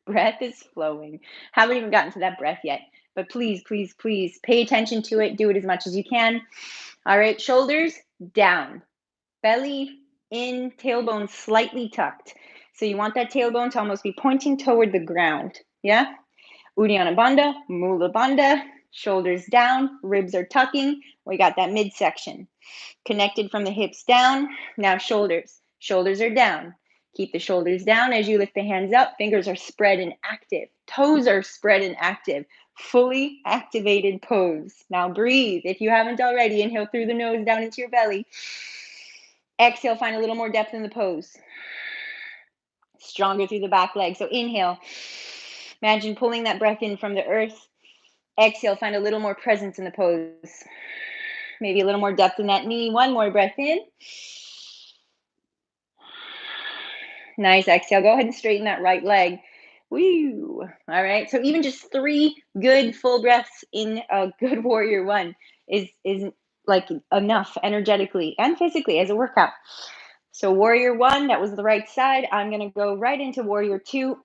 Breath is flowing. Haven't even gotten to that breath yet, but please, please, please pay attention to it. Do it as much as you can. All right, shoulders down, belly in, tailbone slightly tucked. So you want that tailbone to almost be pointing toward the ground. Yeah? Uddiyana Bandha, Mula Bandha, shoulders down, ribs are tucking. We got that midsection. Connected from the hips down. Now shoulders. Shoulders are down. Keep the shoulders down as you lift the hands up. Fingers are spread and active. Toes are spread and active. Fully activated pose. Now breathe. If you haven't already, inhale through the nose down into your belly. Exhale, find a little more depth in the pose. Stronger through the back leg. So inhale. Imagine pulling that breath in from the earth. Exhale, find a little more presence in the pose. Maybe a little more depth in that knee. One more breath in. Nice. Exhale. Go ahead and straighten that right leg. Woo. All right. So even just 3 good full breaths in a good warrior one is like enough energetically and physically as a workout. So warrior one, that was the right side. I'm going to go right into warrior two.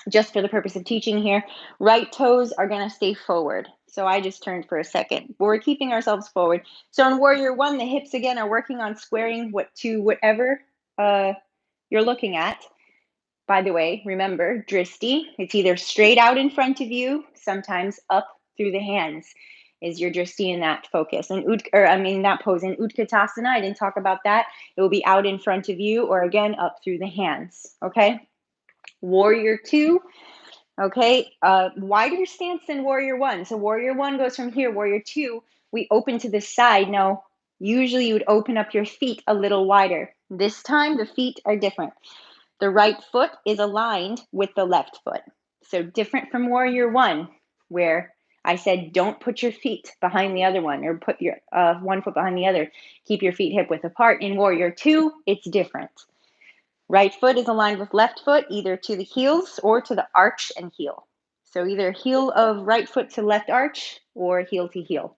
Just for the purpose of teaching here, right toes are going to stay forward. So I just turned for a second. But we're keeping ourselves forward. So in warrior one, the hips again are working on squaring whatever you're looking at. By the way, remember, dristi, it's either straight out in front of you, sometimes up through the hands is your dristi in that focus. And that pose. In Utkatasana, I didn't talk about that. It will be out in front of you, or again, up through the hands. Okay? Warrior two, okay, wider stance than warrior one. So warrior one goes from here. Warrior two, we open to the side. Now, usually you would open up your feet a little wider. This time, the feet are different. The right foot is aligned with the left foot. So different from warrior one, where I said don't put your feet behind the other one, or put your one foot behind the other. Keep your feet hip width apart. In warrior two, it's different. Right foot is aligned with left foot, either to the heels or to the arch and heel. So either heel of right foot to left arch or heel to heel.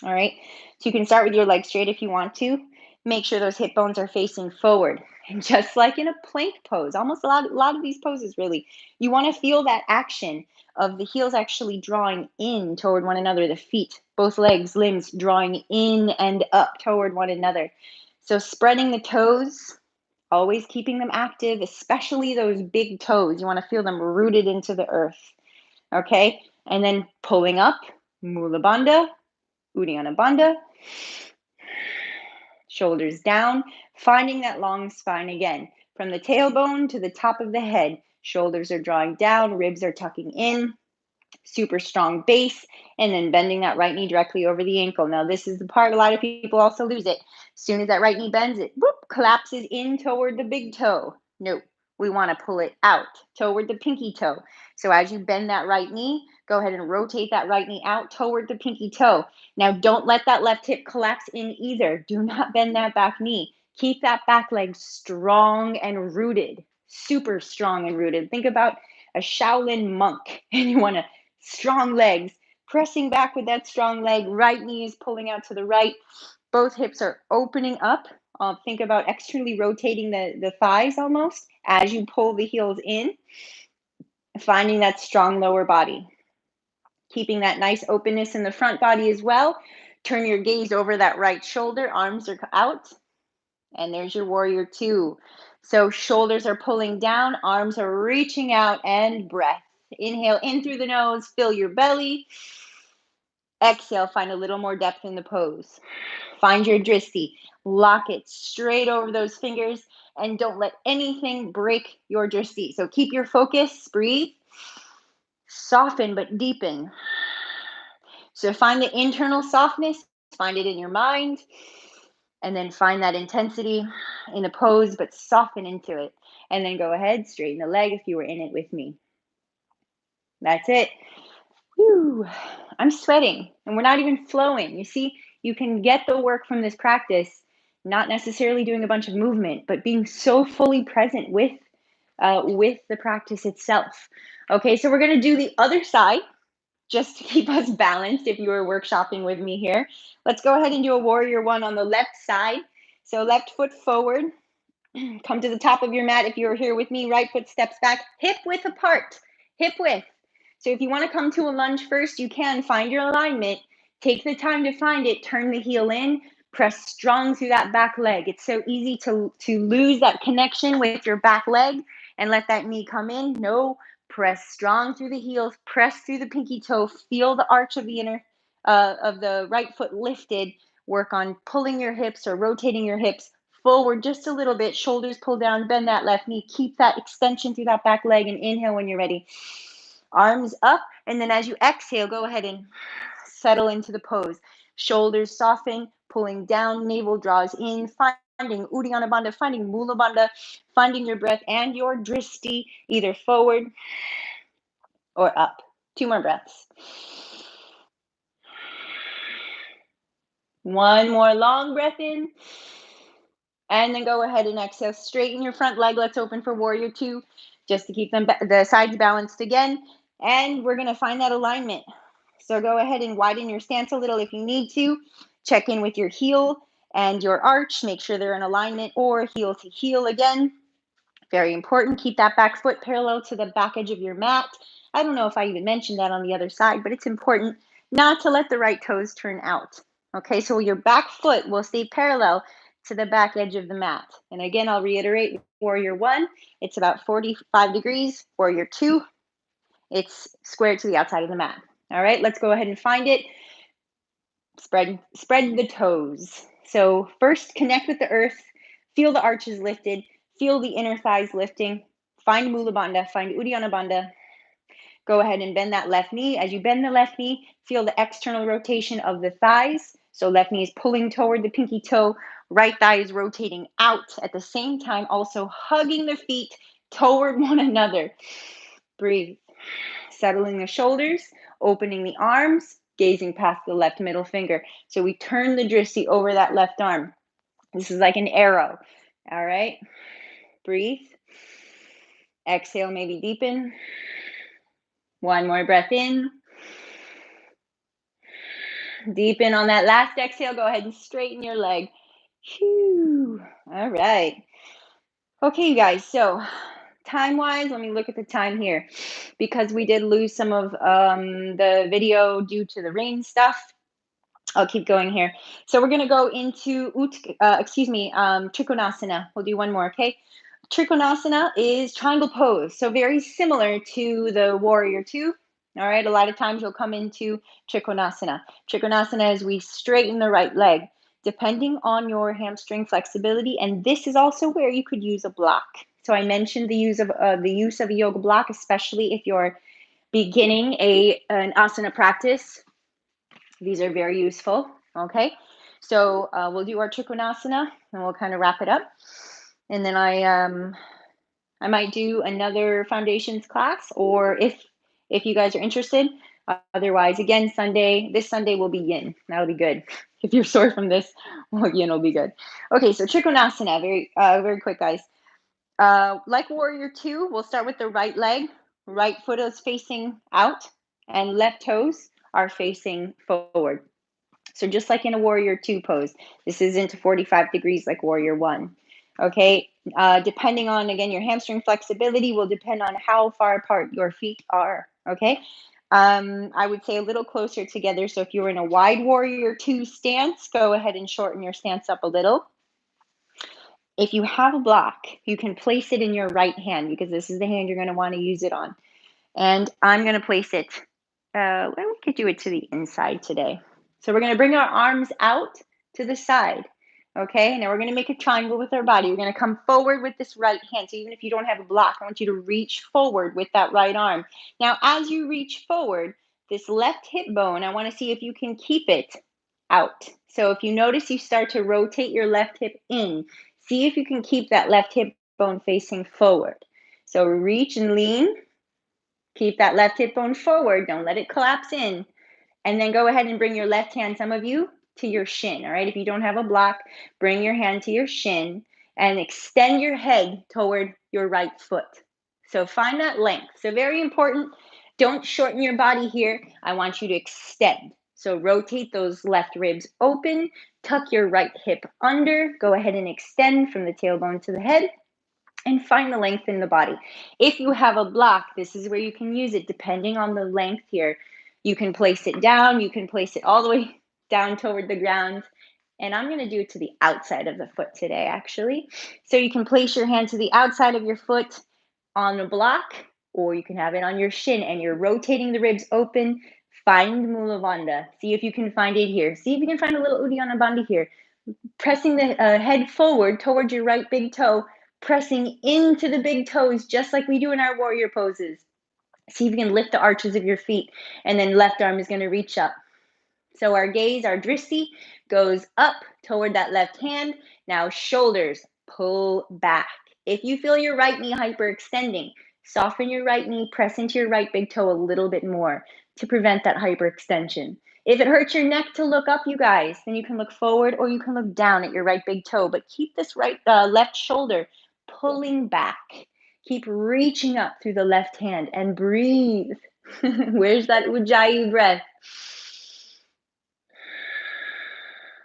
All right. So you can start with your legs straight if you want to. Make sure those hip bones are facing forward. And just like in a plank pose, almost a lot of these poses really, you want to feel that action of the heels actually drawing in toward one another, the feet, both legs, limbs drawing in and up toward one another. So spreading the toes, always keeping them active, especially those big toes. You want to feel them rooted into the earth. Okay? And then pulling up, Mula Bandha, Uddiyana Bandha, shoulders down, finding that long spine again. From the tailbone to the top of the head, shoulders are drawing down, ribs are tucking in, super strong base, and then bending that right knee directly over the ankle. Now, this is the part a lot of people also lose it. As soon as that right knee bends, it whoop, collapses in toward the big toe. No, we want to pull it out toward the pinky toe. So as you bend that right knee, go ahead and rotate that right knee out toward the pinky toe. Now, don't let that left hip collapse in either. Do not bend that back knee. Keep that back leg strong and rooted, super strong and rooted. Think about a Shaolin monk, and you want to strong legs, pressing back with that strong leg, right knee is pulling out to the right, both hips are opening up. Think about externally rotating the thighs almost as you pull the heels in, finding that strong lower body. Keeping that nice openness in the front body as well. Turn your gaze over that right shoulder, arms are out, and there's your warrior two. So shoulders are pulling down, arms are reaching out, and breath. Inhale in through the nose, fill your belly. Exhale, find a little more depth in the pose. Find your dristi. Lock it straight over those fingers, and don't let anything break your dristi. So keep your focus, breathe. Soften but deepen. So find the internal softness, find it in your mind, and then find that intensity in the pose, but soften into it. And then go ahead, straighten the leg if you were in it with me. That's it. Whew, I'm sweating and we're not even flowing. You see, you can get the work from this practice, not necessarily doing a bunch of movement, but being so fully present with the practice itself. Okay, so we're going to do the other side just to keep us balanced if you were workshopping with me here. Let's go ahead and do a warrior one on the left side. So left foot forward, come to the top of your mat if you're here with me, right foot steps back, hip width apart, hip width. So if you want to come to a lunge first, you can find your alignment, take the time to find it, turn the heel in, press strong through that back leg. It's so easy to lose that connection with your back leg and let that knee come in. No, press strong through the heels, press through the pinky toe, feel the arch of the inner of the right foot lifted. Work on pulling your hips or rotating your hips forward just a little bit, shoulders pull down, bend that left knee, keep that extension through that back leg, and inhale when you're ready. Arms up, and then as you exhale, go ahead and settle into the pose. Shoulders soften, pulling down, navel draws in, finding Uddiyana Bandha, finding Mula Bandha, finding your breath and your dristi, either forward or up. 2 more breaths. One more long breath in. And then go ahead and exhale. Straighten your front leg. Let's open for warrior two, just to keep them the sides balanced again. And we're going to find that alignment. So go ahead and widen your stance a little if you need to. Check in with your heel and your arch. Make sure they're in alignment, or heel to heel again. Very important. Keep that back foot parallel to the back edge of your mat. I don't know if I even mentioned that on the other side, but it's important not to let the right toes turn out. Okay, so your back foot will stay parallel to the back edge of the mat. And again, I'll reiterate, warrior one, it's about 45 degrees. Warrior two, it's squared to the outside of the mat. All right, let's go ahead and find it. Spread the toes. So first, connect with the earth. Feel the arches lifted. Feel the inner thighs lifting. Find Mula Bandha. Find Uddiyana Bandha. Go ahead and bend that left knee. As you bend the left knee, feel the external rotation of the thighs. So left knee is pulling toward the pinky toe. Right thigh is rotating out at the same time, also hugging the feet toward one another. Breathe. Settling the shoulders, opening the arms, gazing past the left middle finger. So we turn the dristi over that left arm. This is like an arrow. All right. Breathe. Exhale, maybe deepen. One more breath in. Deepen on that last exhale. Go ahead and straighten your leg. Whew. All right. Okay, you guys, so time-wise, let me look at the time here because we did lose some of the video due to the rain stuff. I'll keep going here. So we're going to go into, Trikonasana. We'll do one more, okay? Trikonasana is triangle pose. So very similar to the warrior two. All right, a lot of times you'll come into Trikonasana. Trikonasana is we straighten the right leg, depending on your hamstring flexibility. And this is also where you could use a block. So I mentioned the use of a yoga block, especially if you're beginning an asana practice. These are very useful, okay? So we'll do our Trikonasana and we'll kind of wrap it up. And then I might do another foundations class, or if you guys are interested. Otherwise, again, this Sunday will be yin. That'll be good. If you're sore from this, well, yin will be good. Okay, so Trikonasana, very quick, guys. Like warrior two, we'll start with the right leg. Right foot is facing out and left toes are facing forward. So just like in a warrior two pose, this isn't 45 degrees like warrior one. Okay, depending on, again, your hamstring flexibility will depend on how far apart your feet are. Okay, I would say a little closer together. So if you're in a wide warrior two stance, go ahead and shorten your stance up a little. If you have a block, you can place it in your right hand because this is the hand you're going to want to use it on. And I'm going to place it, we could do it to the inside today. So we're going to bring our arms out to the side. Okay, now we're going to make a triangle with our body. We're going to come forward with this right hand. So even if you don't have a block, I want you to reach forward with that right arm. Now, as you reach forward, this left hip bone, I want to see if you can keep it out. So if you notice you start to rotate your left hip in, see if you can keep that left hip bone facing forward. So reach and lean. Keep that left hip bone forward. Don't let it collapse in. And then go ahead and bring your left hand, some of you, to your shin. All right, if you don't have a block, bring your hand to your shin and extend your head toward your right foot. So find that length. So very important. Don't shorten your body here. I want you to extend. So rotate those left ribs open. Tuck your right hip under. Go ahead and extend from the tailbone to the head. And find the length in the body. If you have a block, this is where you can use it depending on the length here. You can place it down. You can place it all the way down toward the ground. And I'm going to do it to the outside of the foot today, actually. So you can place your hand to the outside of your foot on a block, or you can have it on your shin and you're rotating the ribs open. Find Mula Bandha. See if you can find it here. See if you can find a little Uddiyana Bandha here. Pressing the head forward towards your right big toe, pressing into the big toes just like we do in our warrior poses. See if you can lift the arches of your feet, and then left arm is going to reach up. So our gaze, our drishti, goes up toward that left hand. Now shoulders pull back. If you feel your right knee hyperextending, soften your right knee, press into your right big toe a little bit more to prevent that hyperextension. If it hurts your neck to look up, you guys, then you can look forward or you can look down at your right big toe. But keep this left shoulder pulling back. Keep reaching up through the left hand and breathe. Where's that Ujjayi breath?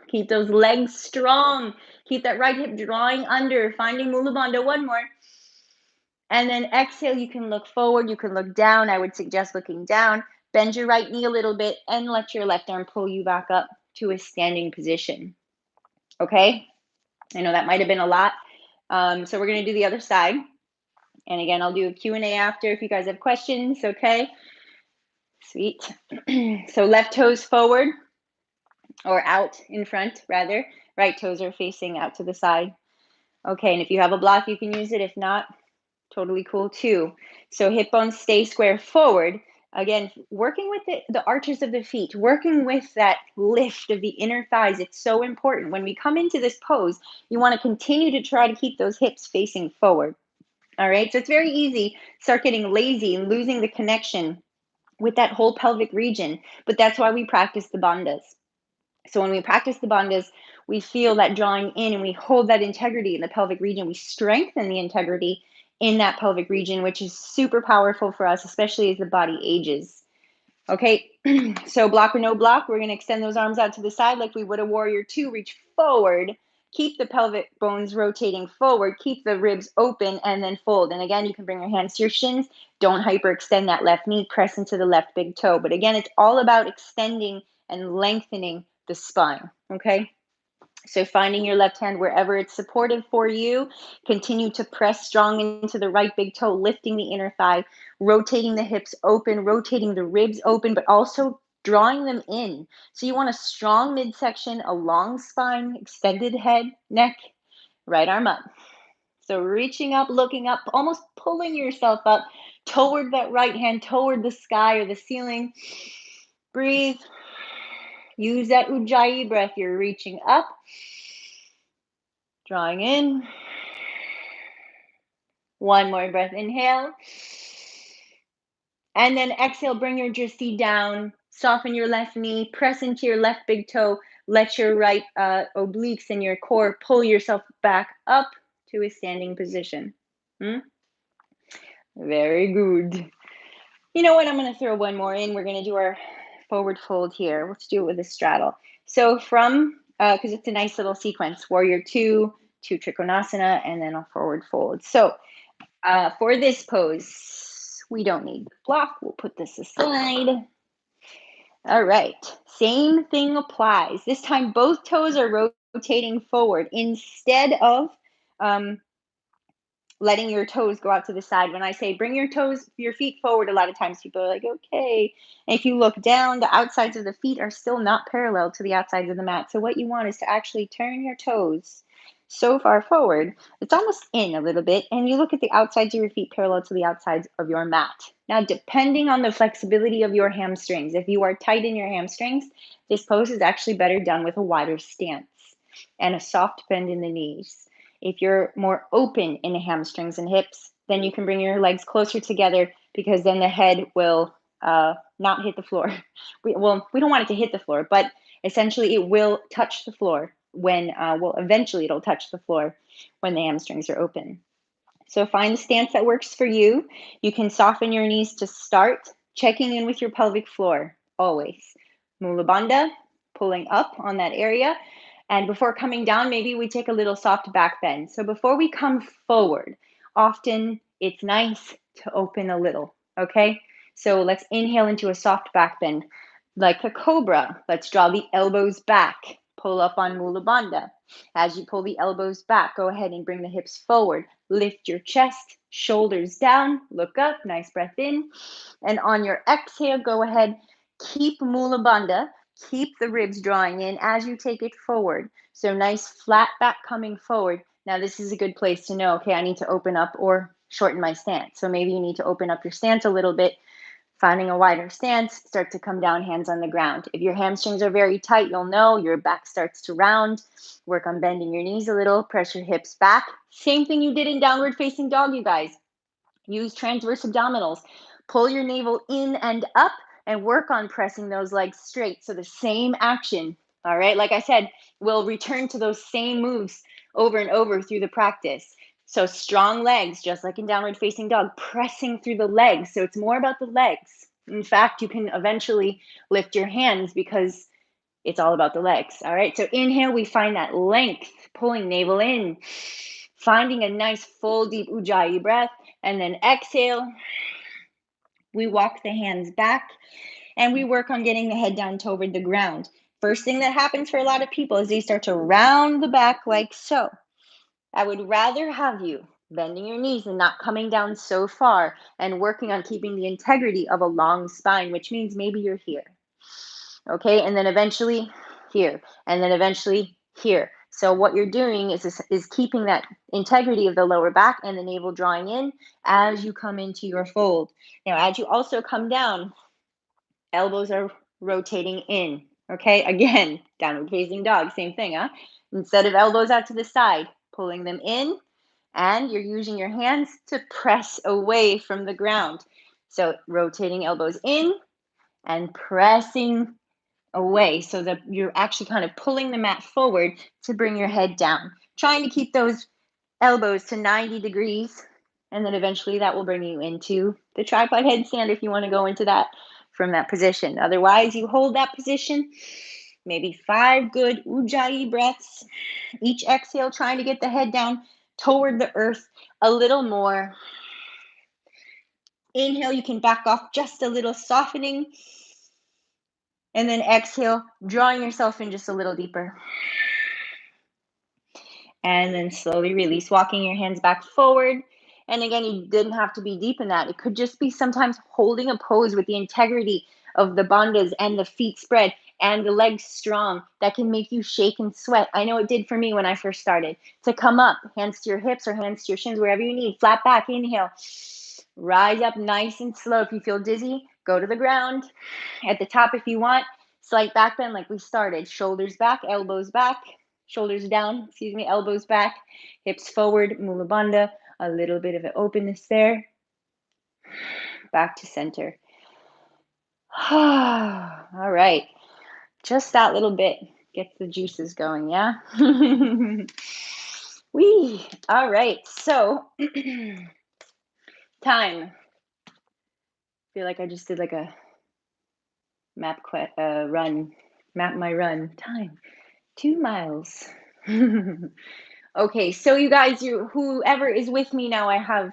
Keep those legs strong. Keep that right hip drawing under, finding Mula Bandha. One more. And then exhale, you can look forward, you can look down. I would suggest looking down. Bend your right knee a little bit and let your left arm pull you back up to a standing position. Okay? I know that might have been a lot. So we're going to do the other side. And again, I'll do a Q&A after if you guys have questions, okay? Sweet. So left toes forward, or out in front, rather. Right toes are facing out to the side. Okay, and if you have a block, you can use it. If not, totally cool too. So hip bones stay square forward. Again, working with the arches of the feet, working with that lift of the inner thighs. It's so important. When we come into this pose, you want to continue to try to keep those hips facing forward. All right, so it's very easy. Start getting lazy and losing the connection with that whole pelvic region. But that's why we practice the bandhas. So when we practice the bandhas, we feel that drawing in and we hold that integrity in the pelvic region. We strengthen the integrity in that pelvic region, which is super powerful for us, especially as the body ages. Okay, so block or no block, we're going to extend those arms out to the side like we would a warrior two. Reach forward, Keep the pelvic bones rotating forward, keep the ribs open, and then fold. And again, you can bring your hands to your shins. Don't hyperextend that left knee, press into the left big toe. But again, it's all about extending and lengthening the spine, okay? So finding your left hand wherever it's supportive for you. Continue to press strong into the right big toe, lifting the inner thigh, rotating the hips open, rotating the ribs open, but also drawing them in. So you want a strong midsection, a long spine, extended head, neck, right arm up. So reaching up, looking up, almost pulling yourself up toward that right hand, toward the sky or the ceiling. Breathe. Use that ujjayi breath. You're reaching up, drawing in. One more breath, inhale. And then exhale, bring your drishti down, soften your left knee, press into your left big toe, let your right obliques and your core pull yourself back up to a standing position. Very good. You know what? I'm going to throw one more in. We're going to do our forward fold here. Let's do it with a straddle. So from, because it's a nice little sequence, warrior two trikonasana, and then a forward fold. So for this pose, we don't need the block. We'll put this aside. All right. Same thing applies. This time, both toes are rotating forward instead of letting your toes go out to the side. When I say bring your feet forward, a lot of times people are like, okay. And if you look down, the outsides of the feet are still not parallel to the outsides of the mat. So what you want is to actually turn your toes so far forward, it's almost in a little bit, and you look at the outsides of your feet parallel to the outsides of your mat. Now, depending on the flexibility of your hamstrings, if you are tight in your hamstrings, this pose is actually better done with a wider stance and a soft bend in the knees. If you're more open in the hamstrings and hips, then you can bring your legs closer together, because then the head will not hit the floor. We don't want it to hit the floor, but essentially it will touch the floor when, eventually it'll touch the floor when the hamstrings are open. So find the stance that works for you. You can soften your knees to start, checking in with your pelvic floor, always. Mula Bandha, pulling up on that area. And before coming down, maybe we take a little soft back bend. So before we come forward, often it's nice to open a little, okay? So let's inhale into a soft back bend. Like a cobra, let's draw the elbows back. Pull up on Mula Bandha. As you pull the elbows back, go ahead and bring the hips forward. Lift your chest, shoulders down, look up, nice breath in. And on your exhale, go ahead, keep Mula Bandha. Keep the ribs drawing in as you take it forward. So nice flat back coming forward. Now this is a good place to know, okay, I need to open up or shorten my stance. So maybe you need to open up your stance a little bit. Finding a wider stance, start to come down, hands on the ground. If your hamstrings are very tight, you'll know your back starts to round. Work on bending your knees a little, press your hips back. Same thing you did in downward facing dog, you guys. Use transverse abdominals. Pull your navel in and up and work on pressing those legs straight. So the same action, all right? Like I said, we'll return to those same moves over and over through the practice. So strong legs, just like in downward facing dog, pressing through the legs. So it's more about the legs. In fact, you can eventually lift your hands because it's all about the legs. All right. So inhale, we find that length, pulling navel in, finding a nice full deep ujjayi breath. And then exhale, we walk the hands back and we work on getting the head down toward the ground. First thing that happens for a lot of people is they start to round the back like so. I would rather have you bending your knees and not coming down so far and working on keeping the integrity of a long spine, which means maybe you're here. Okay, and then eventually here, and then eventually here. So what you're doing is keeping that integrity of the lower back and the navel drawing in as you come into your fold. Now, as you also come down, elbows are rotating in. Okay, again, downward facing dog, same thing, huh? Instead of elbows out to the side, pulling them in, and you're using your hands to press away from the ground. So rotating elbows in and pressing away so that you're actually kind of pulling the mat forward to bring your head down. Trying to keep those elbows to 90 degrees, and then eventually that will bring you into the tripod headstand if you want to go into that from that position. Otherwise, you hold that position, maybe 5 good ujjayi breaths. Each exhale, trying to get the head down toward the earth a little more. Inhale, you can back off just a little, softening. And then exhale, drawing yourself in just a little deeper. And then slowly release, walking your hands back forward. And again, you didn't have to be deep in that. It could just be sometimes holding a pose with the integrity of the bandhas and the feet spread and the legs strong. That can make you shake and sweat. I know it did for me when I first started. To come up, hands to your hips or hands to your shins, wherever you need. Flat back, inhale. Rise up nice and slow. If you feel dizzy, go to the ground. At the top, if you want, slight back bend like we started. Shoulders back, elbows back. Shoulders down, elbows back, hips forward, Mula Bandha, a little bit of an openness there. Back to center. All right, just that little bit gets the juices going, yeah? Wee, all right, so time. I feel like I just did like a map my run. Time, 2 miles. Okay, so you guys, whoever is with me now, I have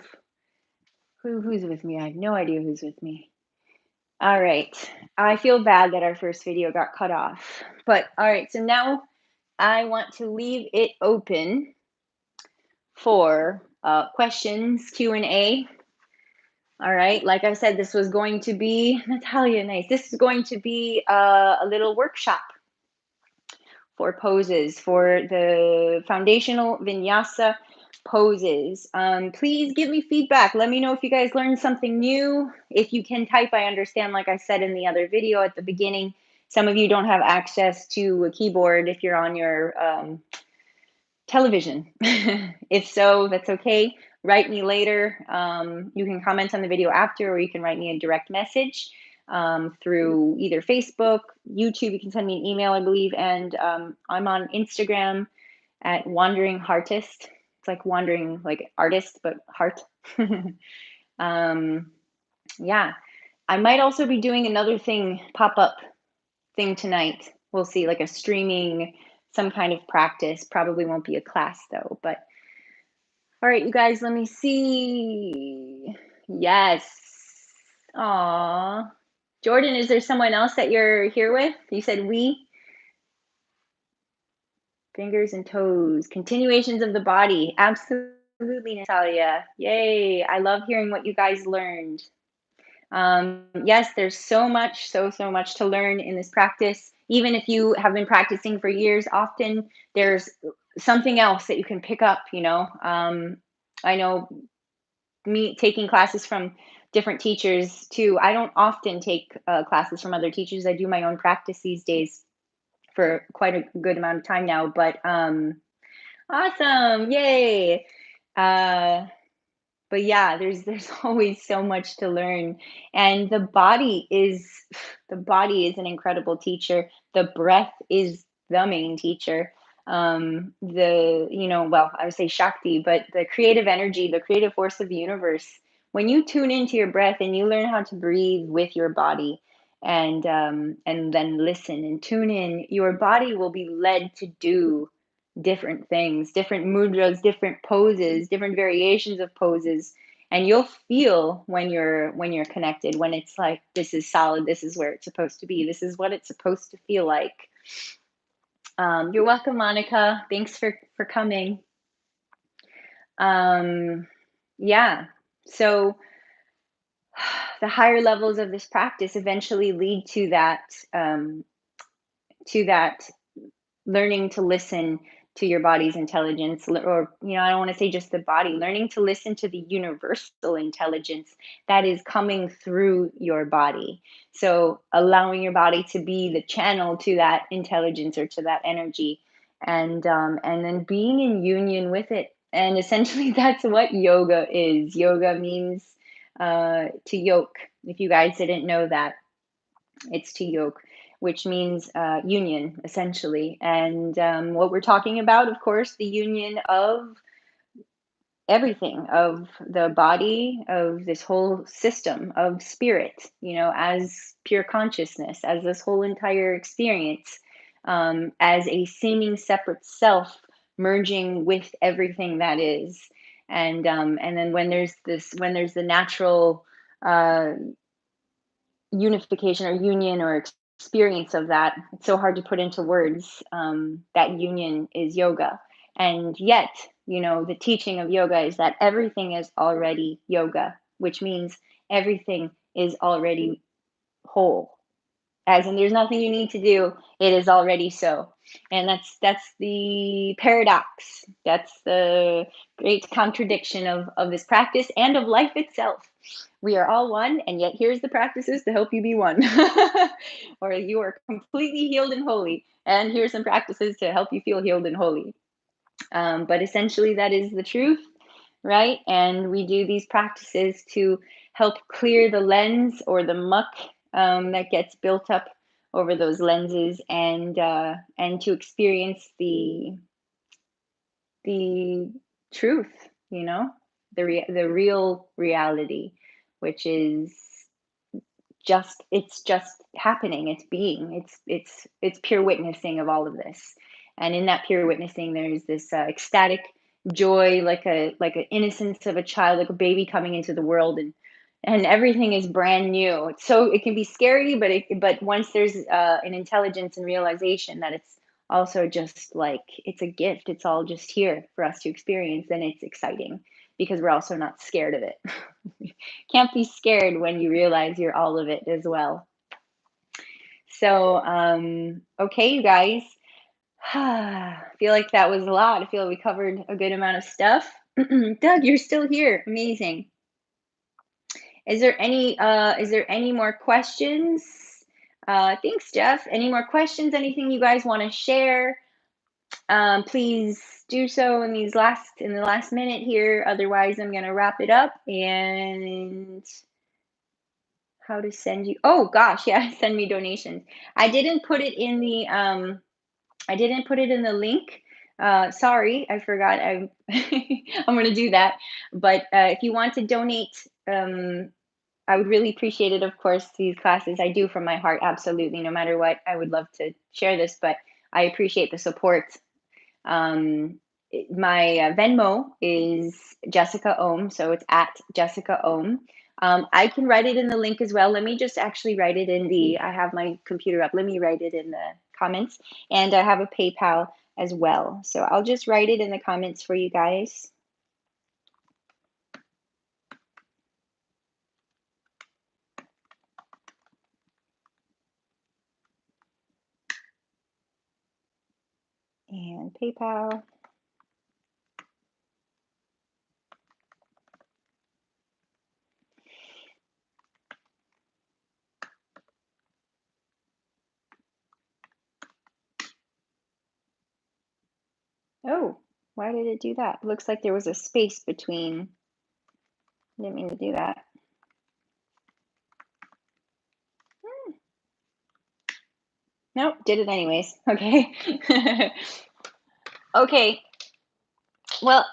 who's with me? I have no idea who's with me. All right. I feel bad that our first video got cut off. But all right, so now I want to leave it open for questions, Q&A. All right, like I said, this was going to be, Natalia, nice. This is going to be a little workshop for poses, for the foundational vinyasa poses. Please give me feedback. Let me know if you guys learned something new. If you can type, I understand, like I said in the other video at the beginning, some of you don't have access to a keyboard if you're on your television. If so, that's okay. Write me later. You can comment on the video after, or you can write me a direct message through either Facebook, YouTube. You can send me an email, I believe, and I'm on Instagram at Wandering Heartist. It's like wandering, like artist, but heart. Yeah, I might also be doing another pop-up thing tonight. We'll see, like a streaming, some kind of practice. Probably won't be a class though, but all right, you guys, let me see. Yes. Aw. Jordan, is there someone else that you're here with? You said we. Fingers and toes, continuations of the body. Absolutely, Natalia. Yay. I love hearing what you guys learned. Yes, there's so much to learn in this practice. Even if you have been practicing for years, often there's something else that you can pick up, I know me taking classes from different teachers too. I don't often take classes from other teachers. I do my own practice these days for quite a good amount of time now, but awesome. Yay. But yeah, there's always so much to learn, and the body is an incredible teacher. The breath is the main teacher. I would say Shakti, but the creative energy, the creative force of the universe. When you tune into your breath and you learn how to breathe with your body, and then listen and tune in, your body will be led to do different things, different mudras, different poses, different variations of poses, and you'll feel when you're connected, when it's like, this is solid, this is where it's supposed to be, this is what it's supposed to feel like. You're welcome, Monica. Thanks for coming. Yeah, so the higher levels of this practice eventually lead to that learning to listen to your body's intelligence, or I don't want to say just the body, learning to listen to the universal intelligence that is coming through your body. So allowing your body to be the channel to that intelligence or to that energy, and then being in union with it. And essentially that's what yoga is. Yoga means to yoke. If you guys didn't know that, it's to yoke, which means union, essentially. And what we're talking about, of course, the union of everything, of the body, of this whole system of spirit, as pure consciousness, as this whole entire experience, as a seeming separate self merging with everything that is. And then when there's the natural uh, unification or union or experience of that, it's so hard to put into words. That union is yoga. And yet, the teaching of yoga is that everything is already yoga, which means everything is already whole. As in, there's nothing you need to do, it is already so. And that's the paradox. That's the great contradiction of this practice and of life itself. We are all one, and yet here's the practices to help you be one. Or you are completely healed and holy, and here's some practices to help you feel healed and holy. But essentially, that is the truth, right? And we do these practices to help clear the lens or the muck that gets built up over those lenses, and to experience the truth, the real reality, which is it's just happening, it's being, it's pure witnessing of all of this. And in that pure witnessing, there's this ecstatic joy, like an innocence of a child, like a baby coming into the world, and everything is brand new. It can be scary, but once there's an intelligence and realization that it's also just like it's a gift, it's all just here for us to experience, then it's exciting because we're also not scared of it. Can't be scared when you realize you're all of it as well. So, okay, you guys. I feel like that was a lot. I feel we covered a good amount of stuff. Doug, you're still here. Amazing. Is there any more questions? Thanks, Jeff. Any more questions? Anything you guys want to share? Please do so in the last minute here. Otherwise, I'm gonna wrap it up. And how to send you? Oh gosh, yeah, send me donations. I didn't put it in the link. Sorry, I forgot. I'm I'm gonna do that. But if you want to donate, I would really appreciate it. Of course, these classes I do from my heart, absolutely. No matter what, I would love to share this, but I appreciate the support. My Venmo is Jessica Ohm, so it's at Jessica Ohm. I can write it in the link as well. Let me just actually write it I have my computer up. Let me write it in the comments. And I have a PayPal as well. So I'll just write it in the comments for you guys. And PayPal. Oh, why did it do that? Looks like there was a space between. Didn't mean to do that. Nope, did it anyways. Okay. Okay. Well,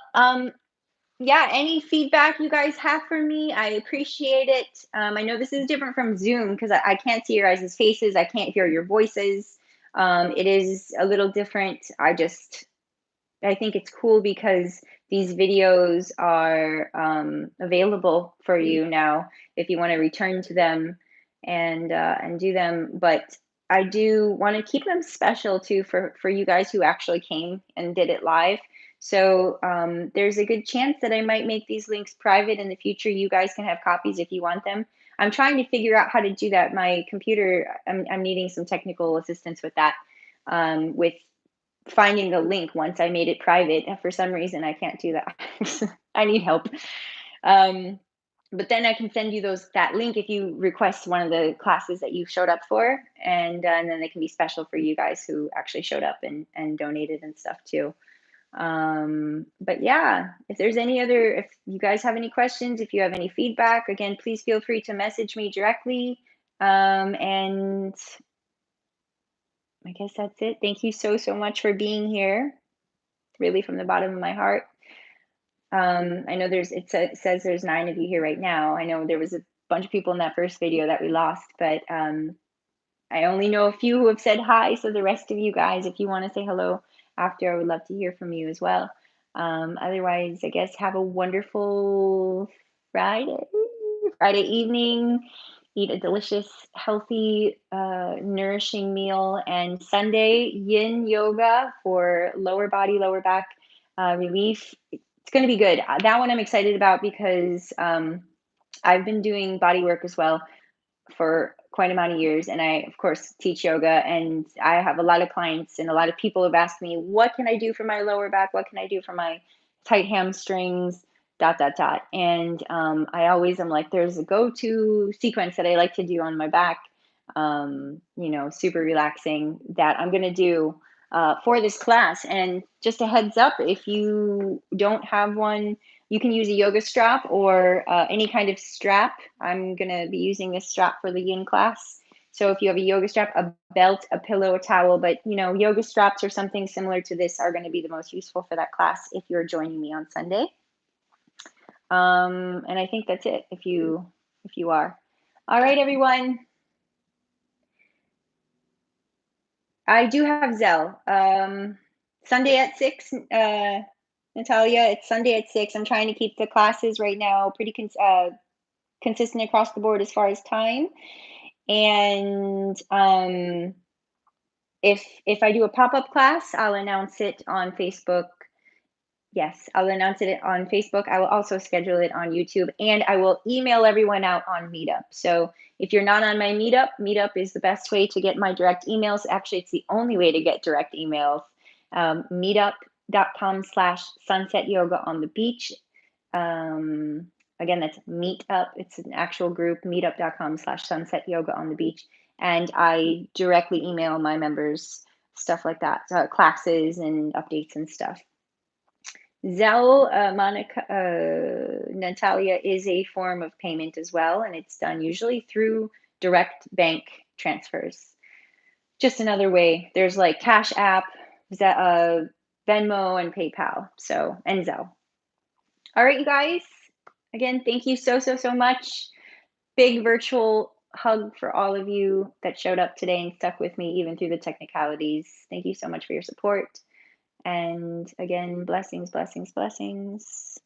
yeah, any feedback you guys have for me, I appreciate it. I know this is different from Zoom because I can't see your guys' faces. I can't hear your voices. It is a little different. I think it's cool because these videos are available for you now if you want to return to them and do them. But I do want to keep them special too for you guys who actually came and did it live. So there's a good chance that I might make these links private in the future. You guys can have copies if you want them. I'm trying to figure out how to do that. My computer, I'm needing some technical assistance with that. With finding the link once I made it private. For some reason, I can't do that. I need help. But then I can send you that link if you request one of the classes that you showed up for, and then they can be special for you guys who actually showed up and donated and stuff too. But yeah, if you guys have any questions, if you have any feedback, again, please feel free to message me directly. And I guess that's it. Thank you so much for being here, really from the bottom of my heart. I know it says there's 9 of you here right now. I know there was a bunch of people in that first video that we lost, but I only know a few who have said hi. So the rest of you guys, if you want to say hello, after, I would love to hear from you as well. Otherwise, I guess have a wonderful Friday, Friday evening. Eat a delicious, healthy, nourishing meal. And Sunday, yin yoga for lower body, lower back relief. It's going to be good. That one I'm excited about because I've been doing body work as well for quite a amount of years, and I of course teach yoga, and I have a lot of clients and a lot of people have asked me, what can I do for my lower back, what can I do for my tight hamstrings, dot dot dot. And I always am like, there's a go-to sequence that I like to do on my back, super relaxing, that I'm going to do for this class. And just a heads up, if you don't have one, you can use a yoga strap or any kind of strap. I'm going to be using this strap for the yin class. So if you have a yoga strap, a belt, a pillow, a towel, but yoga straps or something similar to this are going to be the most useful for that class if you're joining me on Sunday. And I think that's it if you are. All right, everyone. I do have Zell. Sunday at 6, Natalia, it's Sunday at 6. I'm trying to keep the classes right now pretty consistent across the board as far as time. And if I do a pop-up class, I'll announce it on Facebook. Yes, I'll announce it on Facebook. I will also schedule it on YouTube, and I will email everyone out on Meetup. So if you're not on my Meetup is the best way to get my direct emails. Actually, it's the only way to get direct emails. Meetup.com/sunset yoga on the beach. Again, that's Meetup. It's an actual group, meetup.com/sunset yoga on the beach. And I directly email my members stuff like that, classes and updates and stuff. Zelle, Natalia, is a form of payment as well, and it's done usually through direct bank transfers. Just another way. There's like Cash App, Venmo, and PayPal. So, and Zelle. All right, you guys. Again, thank you so much. Big virtual hug for all of you that showed up today and stuck with me even through the technicalities. Thank you so much for your support. And again, blessings, blessings, blessings.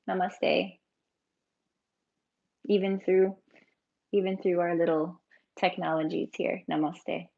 Namaste. Even through our little technologies here. Namaste.